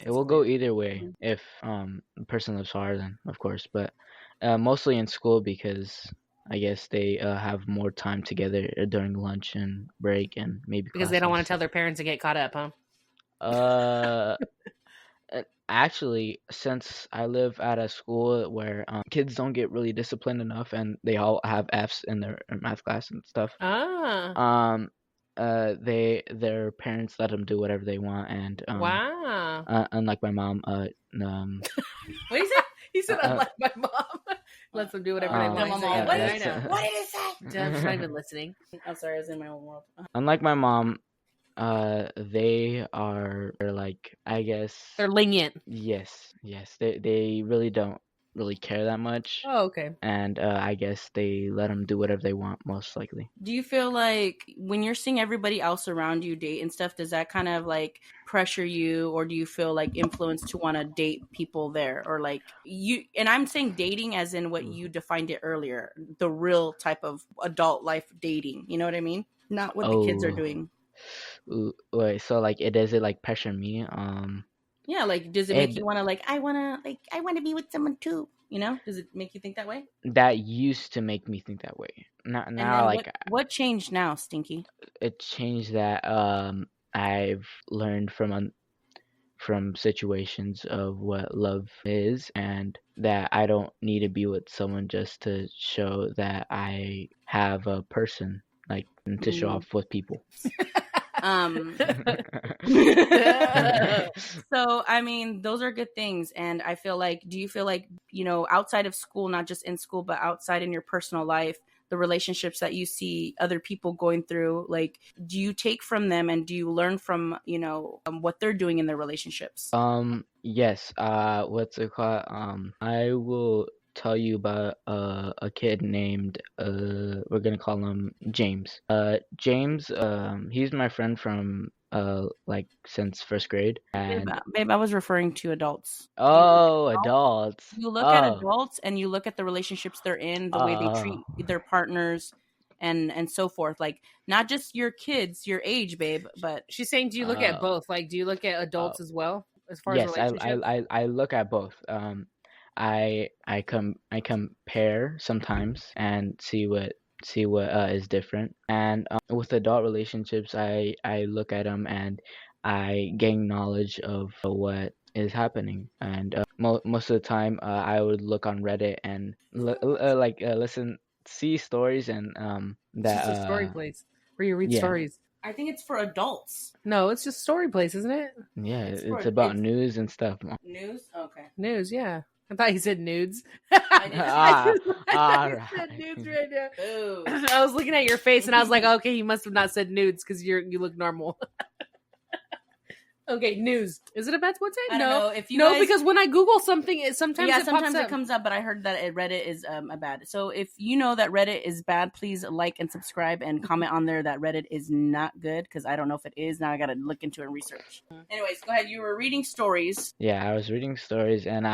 will go either way. If the person lives far, then of course, but mostly in school, because I guess they have more time together during lunch and break, and maybe because they don't want to tell their parents and get caught up, huh? Actually, since I live at a school where kids don't get really disciplined enough, and they all have Fs in their math class and stuff. Their parents let them do whatever they want, and wow. Unlike my mom, what did he say? He said, unlike my mom, lets them do whatever they want. What did he say? I'm not even listening. I'm sorry, I was in my own world. Unlike my mom, they're like, I guess they're lenient. Yes. They really don't really care that much. Oh, okay. And I guess they let them do whatever they want, most likely. Do you feel like when you're seeing everybody else around you date and stuff, does that kind of like pressure you, or do you feel like influenced to want to date people there, or like you? And I'm saying dating as in what you defined it earlier, the real type of adult life dating. You know what I mean? Not what the kids are doing. Wait, so like does it like pressure me? Yeah, like does it make you want to I want to be with someone too? You know, does it make you think that way? That used to make me think that way. Now like what changed now, Stinky? It changed that I've learned from situations of what love is, and that I don't need to be with someone just to show that I have a person, like, to show off with people. So I mean, those are good things, and I feel like, do you feel like, outside of school, not just in school, but outside in your personal life, the relationships that you see other people going through, like, do you take from them, and do you learn from what they're doing in their relationships? Yes. What's it called? I will tell you about a kid named we're gonna call him James. James, he's my friend from like since first grade. And babe, I was referring to adults. Adults. You look at adults, and you look at the relationships they're in, the way they treat their partners, and so forth. Like, not just your kids, your age, babe, but she's saying, do you look at both? Like, do you look at adults as well, as far as relationships? Yes, I look at both. I compare sometimes and see what is different. And with adult relationships, I look at them and I gain knowledge of what is happening. And most of the time, I would look on Reddit and listen, see stories, and that it's just a story place where you read stories. I think it's for adults. No, it's just story place, isn't it? Yeah, it's about news and stuff. News? Okay. News, yeah. I thought he said nudes. I said nudes right now. I was looking at your face and I was like, okay, you must have not said nudes because you look normal. Okay, news. Is it a bad website? I don't know. If you because when I Google something, sometimes it comes up. But I heard that Reddit is a bad. So if you know that Reddit is bad, please like and subscribe and comment on there that Reddit is not good, because I don't know if it is. Now I got to look into it and research. Anyways, go ahead. You were reading stories. Yeah, I was reading stories, and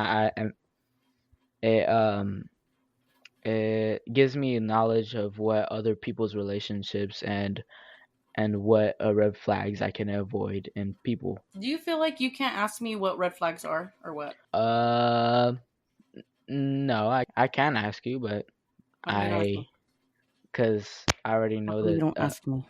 it gives me knowledge of what other people's relationships and what red flags I can avoid in people. Do you feel like you can't ask me what red flags are, or what? No, I can ask you, but because I already know that. You don't ask me.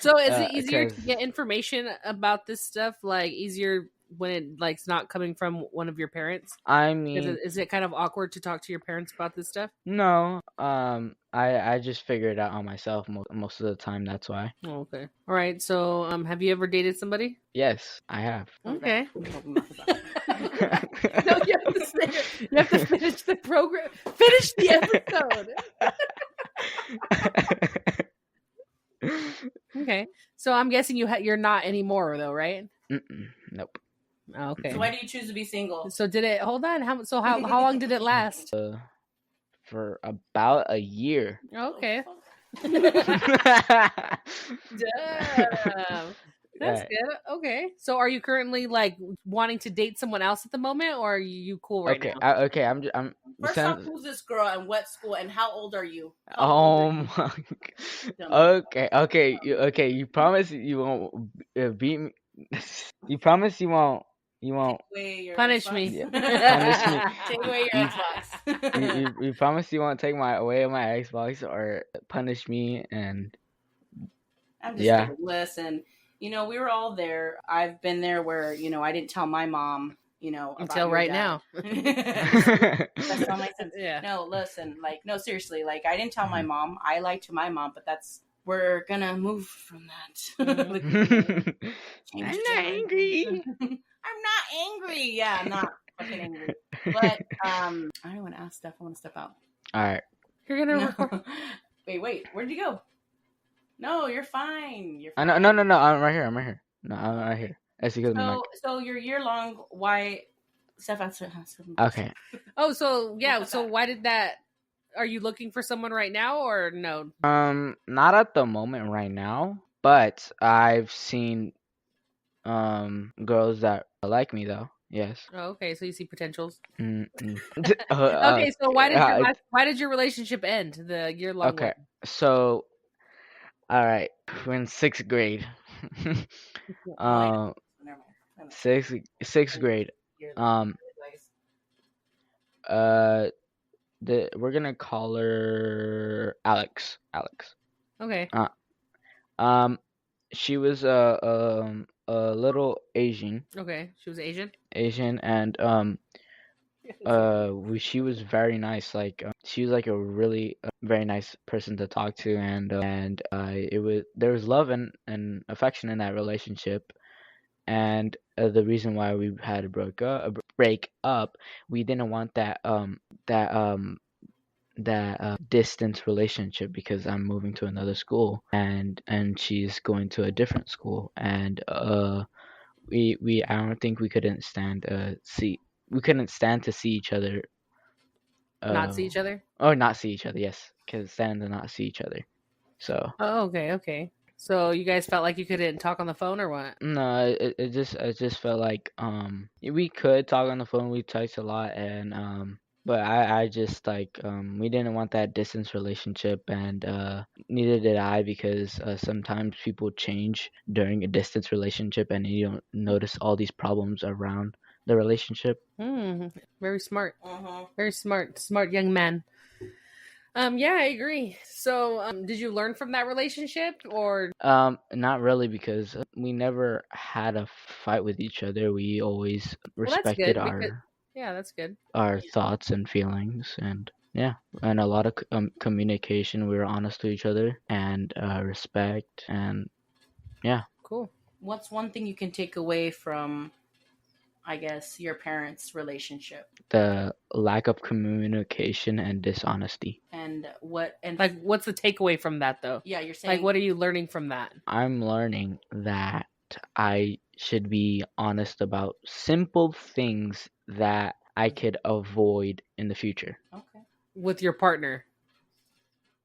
So is it easier to 'Cause get information about this stuff? Like easier when it like it's not coming from one of your parents? I Is mean, it, is it kind of awkward to talk to your parents about this stuff? no, I just figure it out on myself most of the time. That's why. Oh, okay. All right. So have you ever dated somebody? Yes, I have. Okay. No, you have to finish the program. Finish the episode. Okay. So I'm guessing you're not anymore though, right? Nope. Oh, okay. So why do you choose to be single? So did it? Hold on. How long did it last? For about a year. Okay. Yeah. Damn. That's Right. good. Okay. So are you currently like wanting to date someone else at the moment, or are you cool right Okay. now? I'm. First sounds- off, who's this girl and what school and how old are you? How Oh old are you? my. Dumb. Okay. You promise you won't beat me. You promise you won't. You won't. Take away your Punish Xbox. me. Yeah. Punish me. Take away your Xbox. You promise you won't take away my Xbox or punish me and I'm just Yeah. kidding. Listen, we were all there. I've been there where, I didn't tell my mom, about Until your right dad. now. That's not my sense. Yeah. No, listen, no, seriously, I didn't tell my mom. I lied to my mom, but we're gonna move from that. I'm not angry. I'm not angry. Yeah, I'm not fucking angry. But I don't want to ask Steph. I want to step out. All right. You're gonna record. No. Wait. Where'd you go? No, you're fine. You're No. fine. I'm right here. No, I'm right here. That's because of the mic. So your year long. Why? Steph, answer. Okay. Oh, so yeah. Look at So that. why did that? Are you looking for someone right now, or no? Not at the moment right now, but I've seen girls that like me though. Yes. Oh, okay. So you see potentials. Mm-mm. Okay. So why did your relationship end? The year long. Okay. So, all right, we're in 6th grade. Never mind. Sixth grade. Year Um, long. we're gonna call her Alex. Okay. She was a little Asian, Okay. She was Asian. and she was very nice. Like she was like a really very nice person to talk to, and there was love and affection in that relationship. And the reason why we had to break up, we didn't want that distance relationship because I'm moving to another school and she's going to a different school, and I don't think we couldn't stand to see each other. Not see each other. Or not see each other, yes, because stand to not see each other. So Oh, okay. So you guys felt like you couldn't talk on the phone, or what? no, it just felt like we could talk on the phone. We text a lot, and but I just like we didn't want that distance relationship, and neither did I, because sometimes people change during a distance relationship and you don't notice all these problems around the relationship. Very smart. Uh-huh. Very smart young man. Yeah, I agree. So, did you learn from that relationship, or? Not really, because we never had a fight with each other. We always Well, that's respected good, because- Yeah, that's good. our thoughts and feelings, and and a lot of communication. We were honest to each other, and respect, and Cool. What's one thing you can take away from, I guess, your parents' relationship? the lack of communication and dishonesty. And what? And Like, what's the takeaway from that, though? yeah, you're saying Like, what are you learning from that? I'm learning that I should be honest about simple things that I could avoid in the future. Okay. With your partner?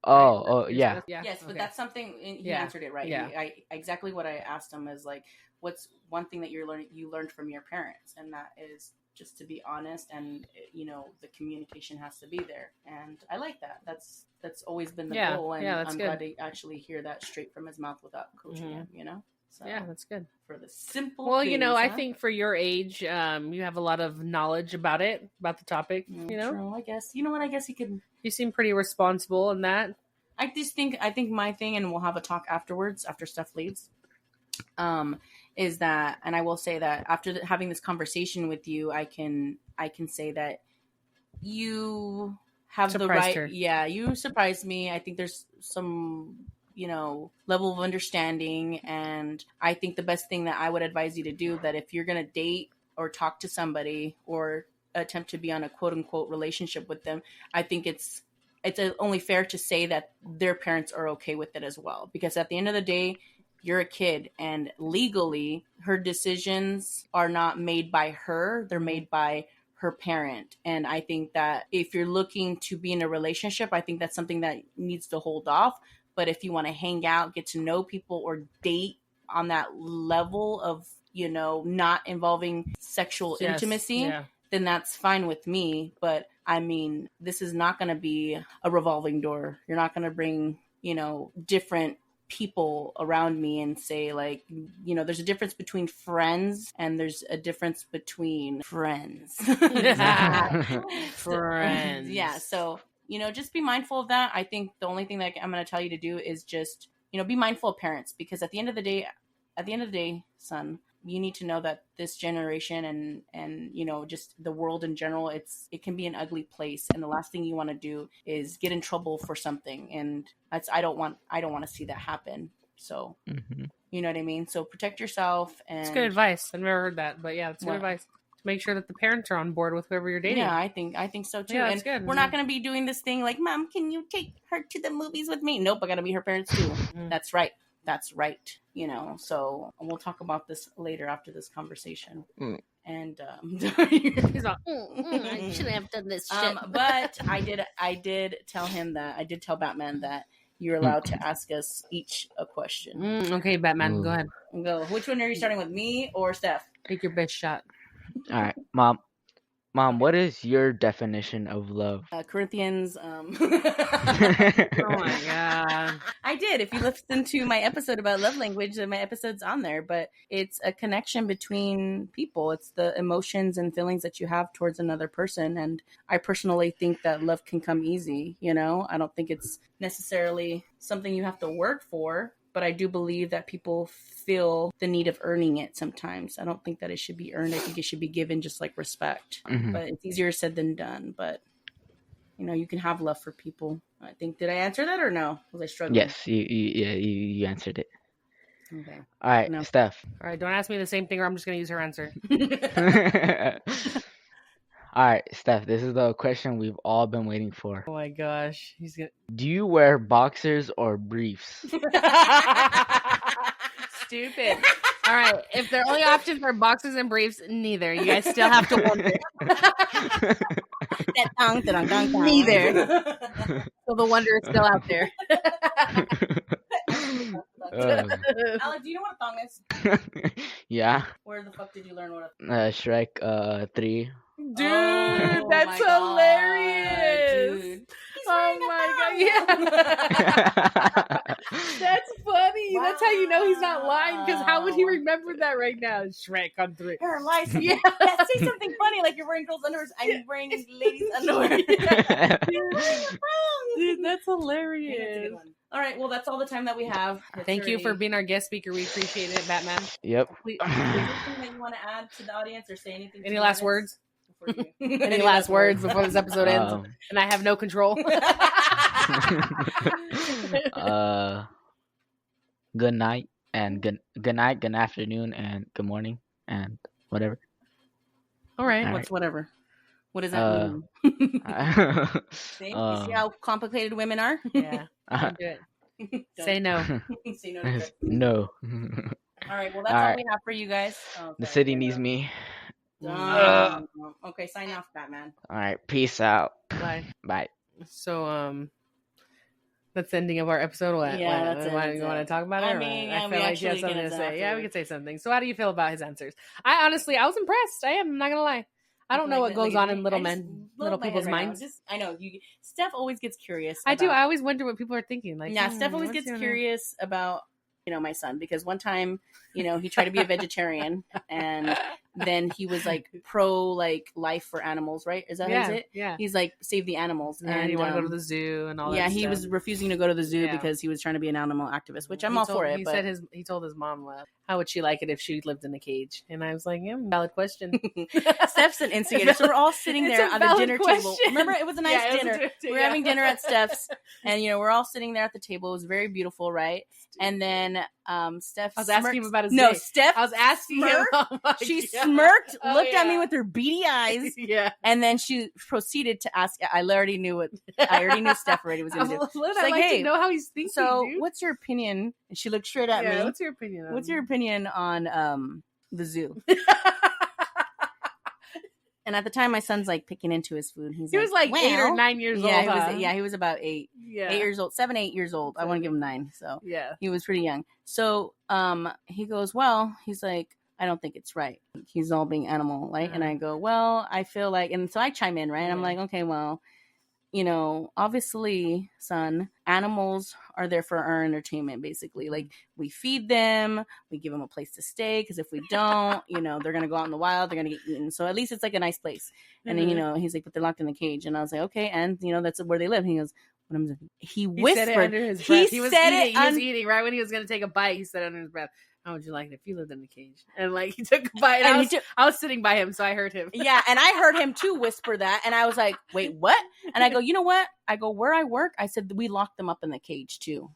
Oh, Right? yeah. Yes, but okay. that's something he Yeah, answered it right. yeah. I exactly what I asked him is like, what's one thing that you learned from your parents, and that is just to be honest, and the communication has to be there, and I like that. That's always been the Yeah, goal, and yeah, that's I'm good. glad to actually hear that straight from his mouth without coaching Mhm. him. So Yeah, that's good. for the simple. Well, things, I huh? think for your age, you have a lot of knowledge about the topic. True, I guess. You know what? I guess he could. You seem pretty responsible in that. I think my thing, and we'll have a talk afterwards after Steph leaves, is that, and I will say that after having this conversation with you, I can say that you have Surprised the right. her. Yeah, you surprised me. I think there's some, level of understanding, and I think the best thing that I would advise you to do, that if you're gonna date or talk to somebody or attempt to be on a quote unquote relationship with them, I think it's only fair to say that their parents are okay with it as well, because at the end of the day, you're a kid, and legally her decisions are not made by her, they're made by her parent. And I think that if you're looking to be in a relationship, I think that's something that needs to hold off. But if you want to hang out, get to know people, or date on that level of, not involving sexual intimacy, then that's fine with me. But I mean, this is not going to be a revolving door. You're not going to bring, different people around me and say, like, there's a difference between friends and there's a difference between friends. Friends. Yeah. So, just be mindful of that. I think the only thing that I'm going to tell you to do is just, be mindful of parents, because at the end of the day, son, you need to know that this generation and just the world in general, it can be an ugly place, and the last thing you want to do is get in trouble for something, and I don't want to see that happen. So you know what I mean? So protect yourself. And it's good advice. I've never heard that, but yeah, it's good advice. Make sure that the parents are on board with whoever you're dating. Yeah, I think so too. Yeah, and that's good. We're not going to be doing this thing like, Mom, can you take her to the movies with me? Nope, I got to be her parents too. That's right. So we'll talk about this later after this conversation. And he's like, I shouldn't have done this shit. But I did tell Batman that you're allowed to ask us each a question. Okay, Batman, go ahead. Go. Which one are you starting with, me or Steph? Take your best shot. All right, Mom, what is your definition of love? Corinthians. Oh my god! I did. If you listen to my episode about love language, my episode's on there. But it's a connection between people. It's the emotions and feelings that you have towards another person. And I personally think that love can come easy. I don't think it's necessarily something you have to work for. But I do believe that people feel the need of earning it sometimes. I don't think that it should be earned. I think it should be given just like respect. But it's easier said than done. But, you can have love for people. I think, did I answer that or no? Was I struggling? Yes, you answered it. Okay. All right, Steph. All right, don't ask me the same thing or I'm just going to use her answer. All right, Steph, this is the question we've all been waiting for. Oh my gosh. Do you wear boxers or briefs? Stupid. All right, if their only options are boxers and briefs, neither. You guys still have to wonder. Neither. So the wonder is still out there. Alex, do you know what a thong is? Yeah. Where the fuck did you learn what a Shrek 3. Dude, that's hilarious. Dude. Oh my god, yeah. That's funny. Wow. That's how you know he's not lying, because how would he remember that right now? Shrek on 3. Her lies. Yeah. Say something funny like you're wearing girls' underwear. I'm wearing ladies' underwear. Dude, that's hilarious. All right, well, that's all the time that we have. Thank you for being our guest speaker. We appreciate it, Batman. Yep. Is there anything that you want to add to the audience or say anything? Any last words? Any last words before this episode ends? And I have no control. Good night and good night, good afternoon, and good morning and whatever. All right. What's whatever? What does that mean? See? You see how complicated women are? Yeah. Don't do it. Say no. Say no. No. All right. Well, that's all we have for you guys. Okay. The city needs me. Okay, sign off, Batman. All right. Peace out. Bye. Bye. So, that's the ending of our episode. What? Yeah, that's it. You want to talk about it? I mean, I feel like you have something to say. Yeah, we could say something. So, how do you feel about his answers? I was impressed. I am. I'm not gonna lie. I don't know what goes on in little people's minds. I know Steph always gets curious. I do. I always wonder what people are thinking. Like, yeah, Steph always gets curious about my son, because one time, he tried to be a vegetarian, and then he was like pro like life for animals, right? Is that yeah, it? yeah. He's like save the animals, And he wanted to go to the zoo and all that. yeah, he stuff. was refusing to go to the zoo Yeah. because he was trying to be an animal activist, which I'm He all told- for it. He But said he told his mom, how would she like it if she lived in a cage? And I was like, yeah, valid question. Steph's an instigator, so we're all sitting It's there a on the valid dinner question. table. Remember, it was a nice Yeah, it was a dinner. dinner We were yeah. having dinner at Steph's, and we're all sitting there at the table. It was very beautiful, right? And then Steph, I was asking him about his no, day. Steph. I was asking him. smirked. Oh my She God. smirked, Oh, looked at me yeah. with her beady eyes, yeah. and then she proceeded to ask. I already knew what. I already knew Steph already was going to do. I'd like, like "Hey, to know how he's thinking. So, dude. what's your opinion? And she looked straight at Yeah, me. what's your opinion? What's your opinion on the zoo? And at the time, my son's like picking into his food. He was like 8 or "Well." 9 years Yeah, old. he was. huh? Yeah, he was about 8 yeah, 8 years old, 7, 8 years old. I want to give him 9, so yeah. he was pretty young. So, he goes, well, he's like, I don't think it's right. He's all being animal, right? And I go, well, I feel like, and so I chime in, right? And I'm Yeah. like, okay, well, obviously, son, animals are there for our entertainment, basically. Like, we feed them, we give them a place to stay, because if we don't, they're going to go out in the wild, they're going to get eaten. So at least it's like a nice place. And then, he's like, but they're locked in the cage. And I was like, okay, and, that's where they live. He goes, what am I saying? He whispered. Said it under his breath. He was said eating. it He was eating right when he was going to take a bite. He said under his breath, "How would you like it if you lived in a cage?" And like he took a bite. And I was sitting by him, so I heard him. Yeah, and I heard him too whisper that, and I was like, "Wait, what?" And I go, "You know what?" I go, "Where I work," I said, "We locked them up in the cage too."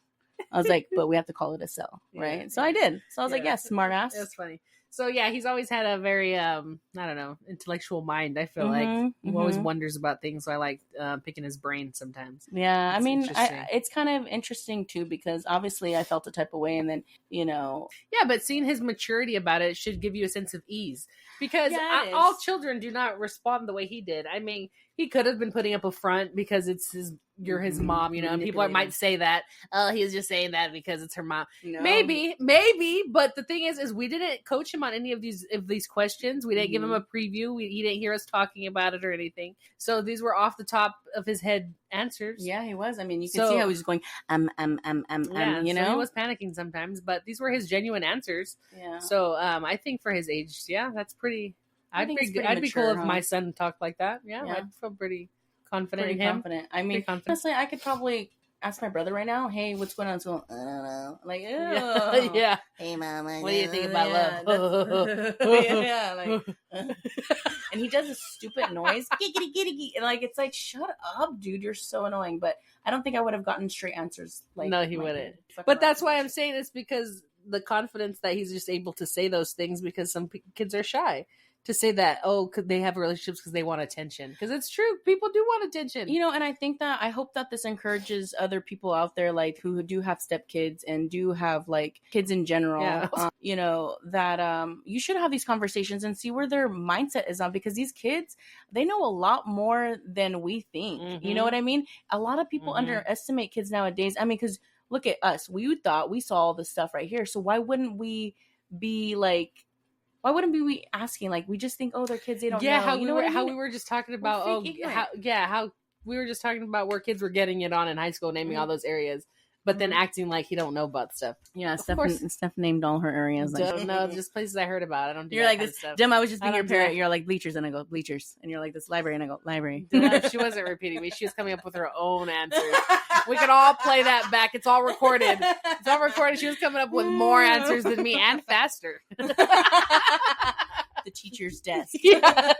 I was like, "But we have to call it a cell, right?" Yeah, So I did. So I was like, yeah. "Yeah, smart ass." That's funny. So yeah, he's always had a very I don't know, intellectual mind. I feel like he always wonders about things. So I like picking his brain sometimes. Yeah, It's I mean, interesting. it's kind of interesting too because obviously I felt a type of way, and then Yeah, but seeing his maturity about it should give you a sense of ease because Yeah, it all is. children do not respond the way he did. I mean, he could have been putting up a front because you're his mom, and people might say that, oh, he was just saying that because it's her mom. No. Maybe, but the thing is we didn't coach him on any of these questions. We didn't give him a preview. He didn't hear us talking about it or anything. So these were off the top of his head answers. Yeah, he was. I mean, you can see how he was going, Yeah, you know? so he was panicking sometimes, but these were his genuine answers. Yeah. So I think for his age, yeah, that's pretty. I I'd think be it's pretty I'd be cool mature, if huh? my son talked like that. Yeah, Yeah. I'd feel pretty confident Pretty in him. confident. I mean, Pretty confident. honestly, I could probably ask my brother right now, hey, what's going on? So, I don't know. Like, Yeah, "Ew." yeah. Hey, mom. What do you think about love? Yeah, like, and he does this stupid noise, giggity, giggity, and like it's like, shut up, dude, you're so annoying. But I don't think I would have gotten straight answers. Like, No, he my wouldn't. kid. Fuck But around. that's why I'm saying it's because the confidence that he's just able to say those things because some kids are shy to say that, oh, could they have relationships because they want attention? Because it's true, people do want attention. And I think that I hope that this encourages other people out there, like who do have stepkids and do have like kids in general. Yeah. That you should have these conversations and see where their mindset is on, because these kids, they know a lot more than we think. You know Mhm. what I mean? A lot of people Mhm. underestimate kids nowadays. I mean, because look at us. We thought we saw all this stuff right here. So why wouldn't we be like? Why wouldn't we be asking? Like, we just think, oh, they're kids. They don't know. How You we know were what I how mean? we were just talking about fake ignorant. how we were just talking about where kids were getting it on in high school, naming all those areas, but then acting like he don't know about stuff. Yeah, course. Steph named all her areas. Like, Don't know, just places I heard about. I don't do you're that like kind this. of stuff. Dim, I was just I being your don't do parent. that. You're like bleachers, and I go bleachers, and you're like this library, and I go library. She wasn't repeating me. She was coming up with her own answers. We could all play that back. It's all recorded. It's all recorded. She was coming up with more answers than me and faster. The teacher's desk. Yeah.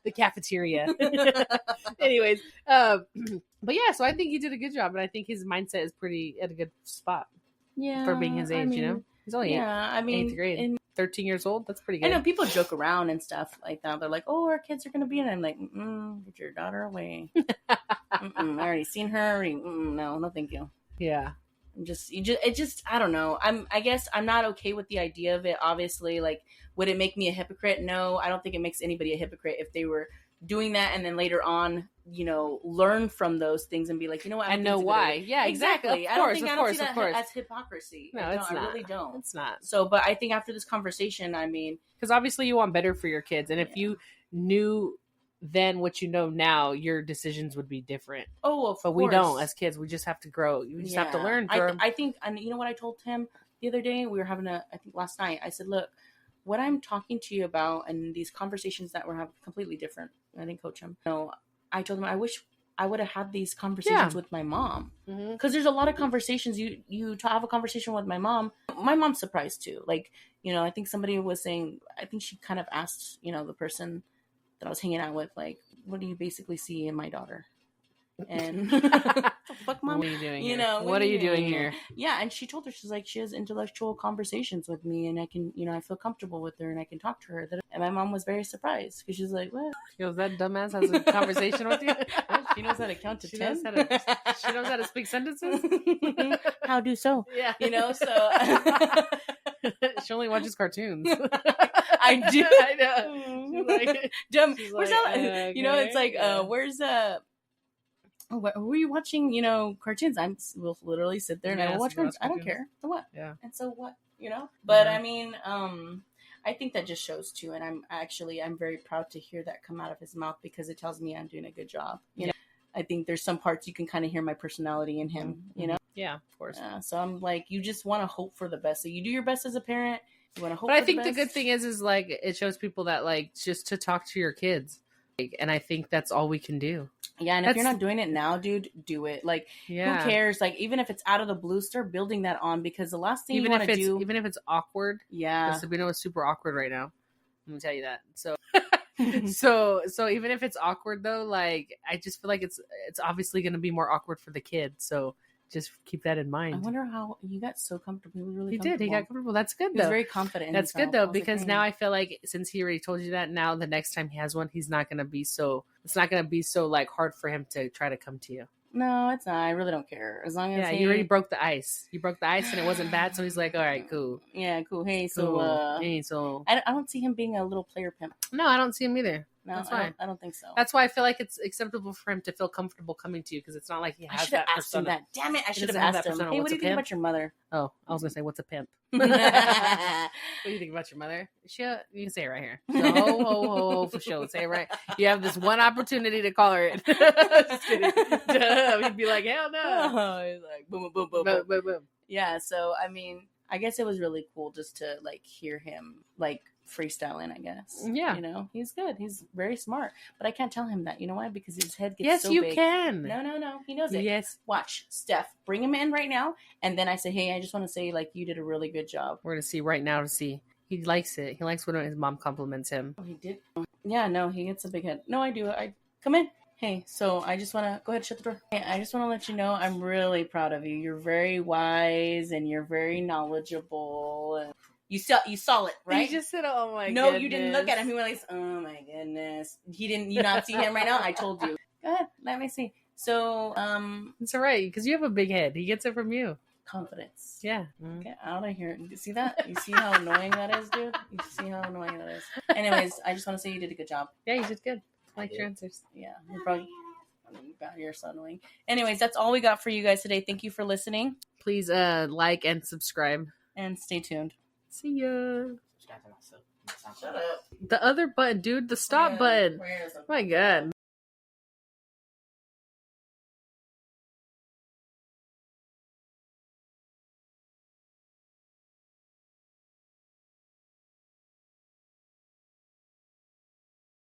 The cafeteria. Anyways, but yeah, so I think he did a good job, and I think his mindset is pretty at a good spot Yeah, for being his age. He's only Yeah, I mean, 8th grade. and 13 years old. That's pretty I good. know people joke around and stuff like that. They're like, "Oh, our kids are gonna be in." it. I'm like, "Get your daughter away." I already seen her. No, thank you. Yeah. I don't know. I guess I'm not okay with the idea of it. Obviously, like, would it make me a hypocrite? No, I don't think it makes anybody a hypocrite if they were doing that and then later on, learn from those things and be like, you know what, I know why. Yeah, exactly. I don't see that as hypocrisy. No, I it's not. really don't. It's not. So, but I think after this conversation, I mean, Because obviously you want better for your kids. And if Yeah. you knew then what you know now, your decisions would be different. of But course. we don't. As kids, we just have to grow. You just have to learn. I think, and you know what I told him the other day? We were having I think last night, I said, look, what I'm talking to you about and these conversations that we're having completely different. I didn't coach him. No, I told him I wish I would have had these conversations with my mom, because there's a lot of conversations you have a conversation with my mom. My mom's surprised too. Like, I think somebody was saying, I think she kind of asked, the person that I was hanging out with, like, what do you basically see in my daughter? And fuck, mom, what are you doing here? What are you doing here? Yeah, and she told her, she's like, she has intellectual conversations with me, and I can, I feel comfortable with her, and I can talk to her. And my mom was very surprised because she's like, what? She goes, that dumbass has a conversation with you? She knows how to count to 10. She knows how to speak sentences. How do so? Yeah, So she only watches cartoons. I do. I know. She's like, dumb. she's Where's like, that? It's like, where's were you watching, cartoons? We'll literally sit there and I will watch cartoons. I don't care. So what? Yeah. And so what? But I mean, I think that just shows too. And I'm very proud to hear that come out of his mouth, because it tells me I'm doing a good job. I think there's some parts you can kind of hear my personality in him, Yeah, of course. So I'm like, you just want to hope for the best. So you do your best as a parent. You want to hope But I for think the the good thing is like, it shows people that, like, just to talk to your kids. And I think that's all we can do. Yeah, and if you're not doing it now, dude, do it. Like, who cares? Like, even if it's out of the blue, start building that on, because the last thing you want to do... Even if it's awkward. Yeah. Sabino is super awkward right now. Let me tell you that. So even if it's awkward, though, like, I just feel like it's obviously going to be more awkward for the kid. So just keep that in mind. I wonder how you got so comfortable. He was really comfortable. He got comfortable. That's good, though. He was very confident in That's himself. good, though, because now I feel like, since he already told you that, now the next time he has one, he's not going to be so... It's not going to be so, like, hard for him to try to come to you. No, it's not. I really don't care. As long as he already broke the ice. He broke the ice and it wasn't bad, so he's like, all right, cool. Yeah, cool. Hey, so... I don't see him being a little player pimp. No, I don't see him either. No, that's fine. I don't think so. That's why I feel like it's acceptable for him to feel comfortable coming to you, because it's not like he has that persona. That. Damn it! I should have asked him. Hey, what do you think about your mother? Oh, I was gonna say, what's a pimp? What do you think about your mother? You can say it right here. So, ho, for sure. Say it right. You have this one opportunity to call her in. Just kidding. He'd be like, hell no. He's like, boom, boom, boom, boom, boom, boom. Yeah. So I mean, I guess it was really cool just to like hear him like freestyling, I guess. Yeah. He's good. He's very smart. But I can't tell him that. You know why? Because his head gets so big. Yes, you can. No. He knows it. Yes. Watch. Steph, bring him in right now. And then I say, hey, I just want to say, like, you did a really good job. We're going to see right now to see. He likes it. He likes when his mom compliments him. Oh, he did? Yeah, no, he gets a big head. No, I do. Come in. Hey, so I just want to go ahead and shut the door. Hey, I just want to let you know I'm really proud of you. You're very wise and you're very knowledgeable. And you saw it, right? He just said, "Oh my no, goodness." You didn't look at him. He went like, "Oh my goodness." He didn't. You not see him right now? I told you. Go ahead. Let me see. So, it's all right because you have a big head. He gets it from you. Confidence. Yeah. Get out of here. You see that? You see how annoying that is, dude? You see how annoying that is? Anyways, I just want to say you did a good job. Yeah, you did good. I like your answers. Yeah. You're so annoying. Anyways, that's all we got for you guys today. Thank you for listening. Please like and subscribe. And stay tuned. See ya. Shut up. The other button, dude. The stop button. My God.